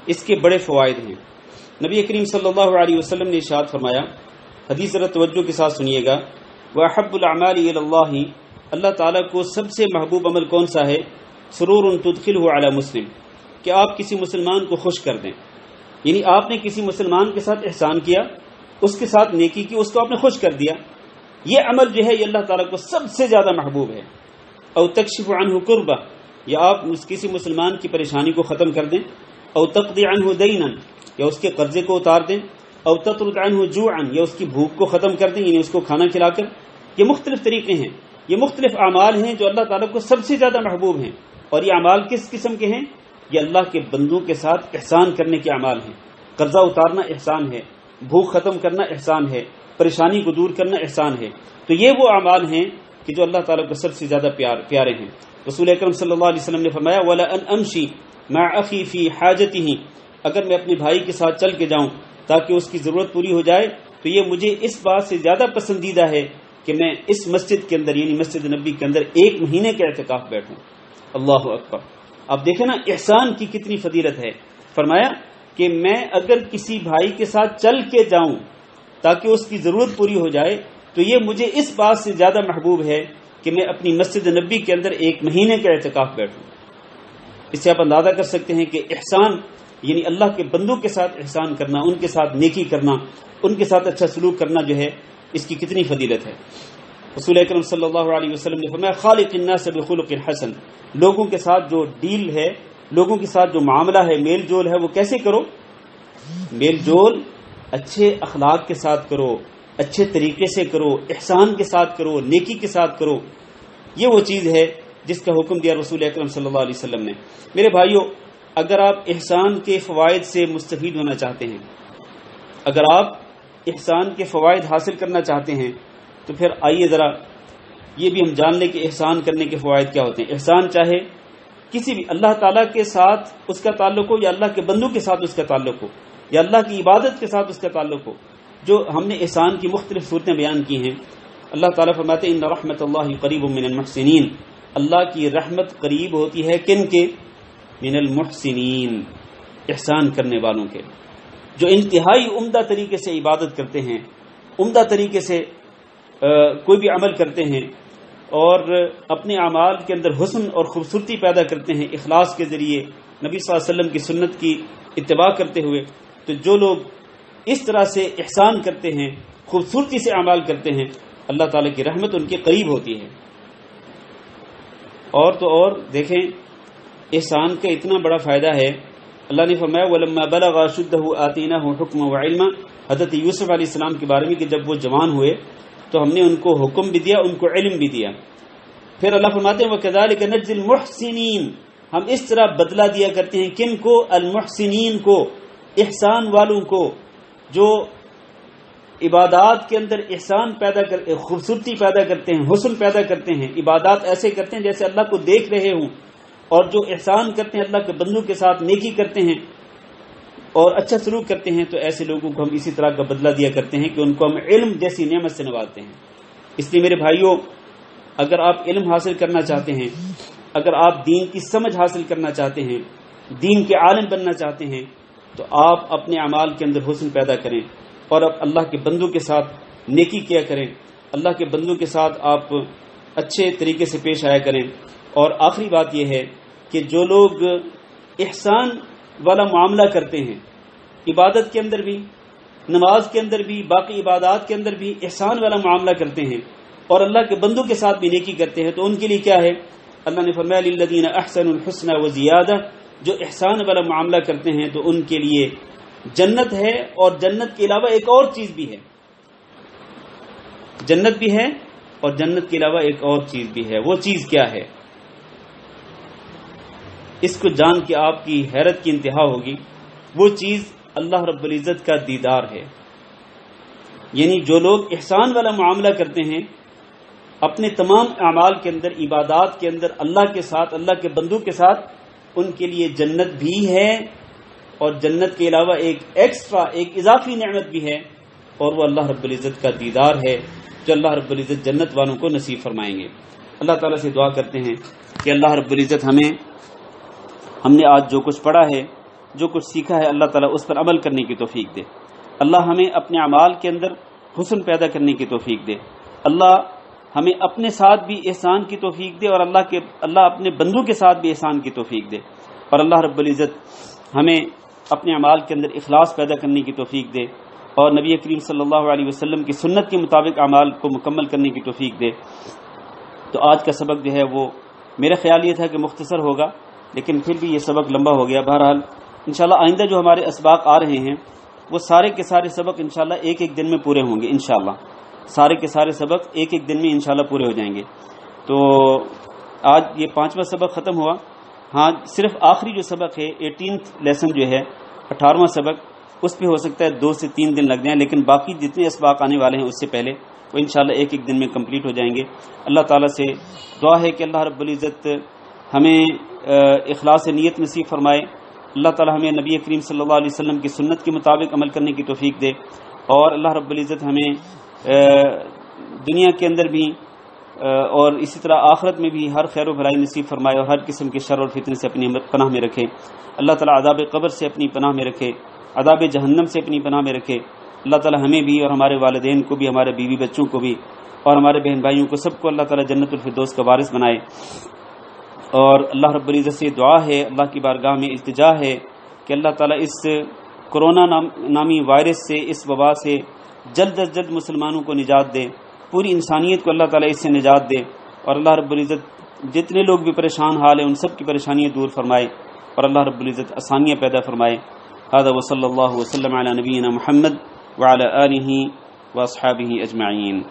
اس کے بڑے فوائد ہیں. نبی کریم صلی اللہ علیہ وسلم نے ارشاد فرمایا، حدیث ذرا توجہ کے ساتھ سنیے گا، وَأَحَبُّ الْأَعْمَالِ إِلَى اللَّهِ، اللہ تعالیٰ کو سب سے محبوب عمل کون سا ہے؟ سرور تدخلہ علی مسلم، کہ آپ کسی مسلمان کو خوش کر دیں. یعنی آپ نے کسی مسلمان کے ساتھ احسان کیا، اس کے ساتھ نیکی کی، اس کو آپ نے خوش کر دیا. یہ عمل جو ہے یہ اللہ تعالیٰ کو سب سے زیادہ محبوب ہے. او تکشف عنہ کربہ، یا آپ کسی مسلمان کی پریشانی کو ختم کر دیں. او تقضی عنہ دینا، یا اس کے قرضے کو اتار دیں. او تطرد عنہ جوعا، یا اس کی بھوک کو ختم کر دیں، یعنی اس کو کھانا کھلا کر. یہ مختلف طریقے ہیں، یہ مختلف اعمال ہیں جو اللہ تعالیٰ کو سب سے زیادہ محبوب ہیں. اور یہ اعمال کس قسم کے ہیں؟ یہ اللہ کے بندوں کے ساتھ احسان کرنے کے اعمال ہیں. قرضہ اتارنا احسان ہے، بھوک ختم کرنا احسان ہے، پریشانی کو دور کرنا احسان ہے. تو یہ وہ اعمال ہیں کہ جو اللہ تعالیٰ کو سب سے زیادہ پیارے ہیں. رسول اکرم صلی اللہ علیہ وسلم نے فرمایا، وَلَأَنْ أَمْشِي مَعَ أَخِي فِي حَاجَتِهِ، اگر میں اپنے بھائی کے ساتھ چل کے جاؤں تاکہ اس کی ضرورت پوری ہو جائے، تو یہ مجھے اس بات سے زیادہ پسندیدہ ہے کہ میں اس مسجد کے اندر یعنی مسجد نبی کے اندر 1 مہینے کا اعتکاف بیٹھوں. اللہ اکبر. اب دیکھیں نا احسان کی کتنی فضیلت ہے. فرمایا کہ میں اگر کسی بھائی کے ساتھ چل کے جاؤں تاکہ اس کی ضرورت پوری ہو جائے، تو یہ مجھے اس بات سے زیادہ محبوب ہے کہ میں اپنی مسجد نبی کے اندر 1 مہینے کا اعتکاف بیٹھوں. اس سے آپ اندازہ کر سکتے ہیں کہ احسان یعنی اللہ کے بندوں کے ساتھ احسان کرنا، ان کے ساتھ نیکی کرنا، ان کے ساتھ اچھا سلوک کرنا جو ہے اس کی کتنی فضیلت ہے. رسول اکرم صلی اللہ علیہ وسلم نے فرمایا، خالق الناس بخلق حسن، لوگوں کے ساتھ جو ڈیل ہے، لوگوں کے ساتھ جو معاملہ ہے، میل جول ہے، وہ کیسے کرو؟ میل جول اچھے اخلاق کے ساتھ کرو، اچھے طریقے سے کرو، احسان کے ساتھ کرو، نیکی کے ساتھ کرو. یہ وہ چیز ہے جس کا حکم دیا رسول اکرم صلی اللہ علیہ وسلم نے. میرے بھائیوں، اگر آپ احسان کے فوائد سے مستفید ہونا چاہتے ہیں، اگر آپ احسان کے فوائد حاصل کرنا چاہتے ہیں تو پھر آئیے ذرا یہ بھی ہم جان لیں کہ احسان کرنے کے فوائد کیا ہوتے ہیں۔ احسان چاہے کسی بھی اللہ تعالیٰ کے ساتھ اس کا تعلق ہو، یا اللہ کے بندوں کے ساتھ اس کا تعلق ہو، یا اللہ کی عبادت کے ساتھ اس کا تعلق ہو، جو ہم نے احسان کی مختلف صورتیں بیان کی ہیں۔ اللہ تعالیٰ فرماتے ہیں ان رحمت اللہ قریب من المحسنین، اللہ کی رحمت قریب ہوتی ہے کن کے؟ من المحسنین، احسان کرنے والوں کے، جو انتہائی عمدہ طریقے سے عبادت کرتے ہیں، عمدہ طریقے سے کوئی بھی عمل کرتے ہیں اور اپنے اعمال کے اندر حسن اور خوبصورتی پیدا کرتے ہیں اخلاص کے ذریعے، نبی صلی اللہ علیہ وسلم کی سنت کی اتباع کرتے ہوئے۔ تو جو لوگ اس طرح سے احسان کرتے ہیں، خوبصورتی سے اعمال کرتے ہیں، اللہ تعالیٰ کی رحمت ان کے قریب ہوتی ہے۔ اور تو اور دیکھیں احسان کا اتنا بڑا فائدہ ہے، اللہ نے فرمایا وَلَمَّا بَلَغَ أَشُدَّهُ آتَيْنَاهُ حُكْمًا وَعِلْمًا، حضرت یوسف علیہ السلام کے بارے میں کہ جب وہ جوان ہوئے تو ہم نے ان کو حکم بھی دیا، ان کو علم بھی دیا۔ پھر اللہ فرماتے ہیں وَكَذَلِكَ نَجْزِي الْمُحْسِنِينَ، ہم اس طرح بدلہ دیا کرتے ہیں کن کو؟ المحسنین کو، احسان والوں کو، جو عبادات کے اندر احسان پیدا کر خوبصورتی پیدا کرتے ہیں، حسن پیدا کرتے ہیں، عبادات ایسے کرتے ہیں جیسے اللہ کو دیکھ رہے ہوں، اور جو احسان کرتے ہیں اللہ کے بندوں کے ساتھ، نیکی کرتے ہیں اور اچھا سلوک کرتے ہیں، تو ایسے لوگوں کو ہم اسی طرح کا بدلہ دیا کرتے ہیں کہ ان کو ہم علم جیسی نعمت سے نوازتے ہیں۔ اس لیے میرے بھائیوں، اگر آپ علم حاصل کرنا چاہتے ہیں، اگر آپ دین کی سمجھ حاصل کرنا چاہتے ہیں، دین کے عالم بننا چاہتے ہیں، تو آپ اپنے اعمال کے اندر حسن پیدا کریں اور اب اللہ کے بندوں کے ساتھ نیکی کیا کریں، اللہ کے بندوں کے ساتھ آپ اچھے طریقے سے پیش آیا کریں۔ اور آخری بات یہ ہے کہ جو لوگ احسان والا معاملہ کرتے ہیں، عبادت کے اندر بھی، نماز کے اندر بھی، باقی عبادات کے اندر بھی احسان والا معاملہ کرتے ہیں اور اللہ کے بندوں کے ساتھ بھی نیکی کرتے ہیں، تو ان کے لیے کیا ہے؟ اللہ نے فرمایا للذین احسنوا الحسنى وزیادہ، جو احسان والا معاملہ کرتے ہیں تو ان کے لیے جنت ہے، اور جنت کے علاوہ ایک اور چیز بھی ہے، جنت بھی ہے اور جنت کے علاوہ ایک اور چیز بھی ہے۔ وہ چیز کیا ہے؟ اس کو جان کے آپ کی حیرت کی انتہا ہوگی۔ وہ چیز اللہ رب العزت کا دیدار ہے۔ یعنی جو لوگ احسان والا معاملہ کرتے ہیں اپنے تمام اعمال کے اندر، عبادات کے اندر اللہ کے ساتھ، اللہ کے بندوں کے ساتھ، ان کے لیے جنت بھی ہے، اور جنت کے علاوہ ایک ایکسٹرا، ایک اضافی نعمت بھی ہے، اور وہ اللہ رب العزت کا دیدار ہے، جو اللہ رب العزت جنت والوں کو نصیب فرمائیں گے۔ اللہ تعالیٰ سے دعا کرتے ہیں کہ اللہ رب العزت ہم نے آج جو کچھ پڑھا ہے، جو کچھ سیکھا ہے، اللہ تعالیٰ اس پر عمل کرنے کی توفیق دے۔ اللہ ہمیں اپنے اعمال کے اندر حسن پیدا کرنے کی توفیق دے۔ اللہ ہمیں اپنے ساتھ بھی احسان کی توفیق دے، اور اللہ اپنے بندوں کے ساتھ بھی احسان کی توفیق دے، اور اللہ رب العزت ہمیں اپنے اعمال کے اندر اخلاص پیدا کرنے کی توفیق دے، اور نبی کریم صلی اللہ علیہ وسلم کی سنت کے مطابق اعمال کو مکمل کرنے کی توفیق دے۔ تو آج کا سبق جو ہے وہ میرا خیال یہ تھا کہ مختصر ہوگا، لیکن پھر بھی یہ سبق لمبا ہو گیا۔ بہرحال انشاءاللہ آئندہ جو ہمارے اسباق آ رہے ہیں وہ سارے کے سارے سبق انشاءاللہ ایک ایک دن میں پورے ہوں گے، انشاءاللہ سارے کے سارے سبق ایک ایک دن میں انشاءاللہ پورے ہو جائیں گے۔ تو آج یہ 5واں سبق ختم ہوا۔ ہاں صرف آخری جو سبق ہے 18th لیسن جو ہے 18واں سبق، اس پہ ہو سکتا ہے 2 سے 3 دن لگ جائیں، لیکن باقی جتنے اسباق آنے والے ہیں اس سے پہلے وہ انشاءاللہ ایک ایک دن میں کمپلیٹ ہو جائیں گے۔ اللہ تعالیٰ سے دعا ہے کہ اللہ رب العزت ہمیں اخلاص نیت نصیب فرمائے، اللہ تعالیٰ ہمیں نبی کریم صلی اللہ علیہ وسلم کی سنت کے مطابق عمل کرنے کی توفیق دے، اور اللہ رب العزت ہمیں دنیا کے اندر بھی اور اسی طرح آخرت میں بھی ہر خیر و بھلائی نصیب فرمائے، اور ہر قسم کے شر اور فتنے سے اپنی پناہ میں رکھے۔ اللہ تعالیٰ عذاب قبر سے اپنی پناہ میں رکھے، عذاب جہنم سے اپنی پناہ میں رکھے۔ اللہ تعالیٰ ہمیں بھی اور ہمارے والدین کو بھی، ہمارے بیوی بچوں کو بھی، اور ہمارے بہن بھائیوں کو، سب کو اللہ تعالیٰ جنت الفردوس کا وارث بنائے۔ اور اللہ رب العزت سے دعا ہے، اللہ کی بارگاہ میں التجا ہے کہ اللہ تعالیٰ اس کرونا نامی وائرس سے، اس وبا سے جلد از جلد مسلمانوں کو نجات دے، پوری انسانیت کو اللہ تعالیٰ اس سے نجات دے، اور اللہ رب العزت جتنے لوگ بھی پریشان حال ہیں ان سب کی پریشانیاں دور فرمائے، اور اللہ رب العزت آسانیاں پیدا فرمائے۔ هذا وصلی اللہ وسلم علی نبینا محمد وعلی آلہ واصحابہ اجمعین۔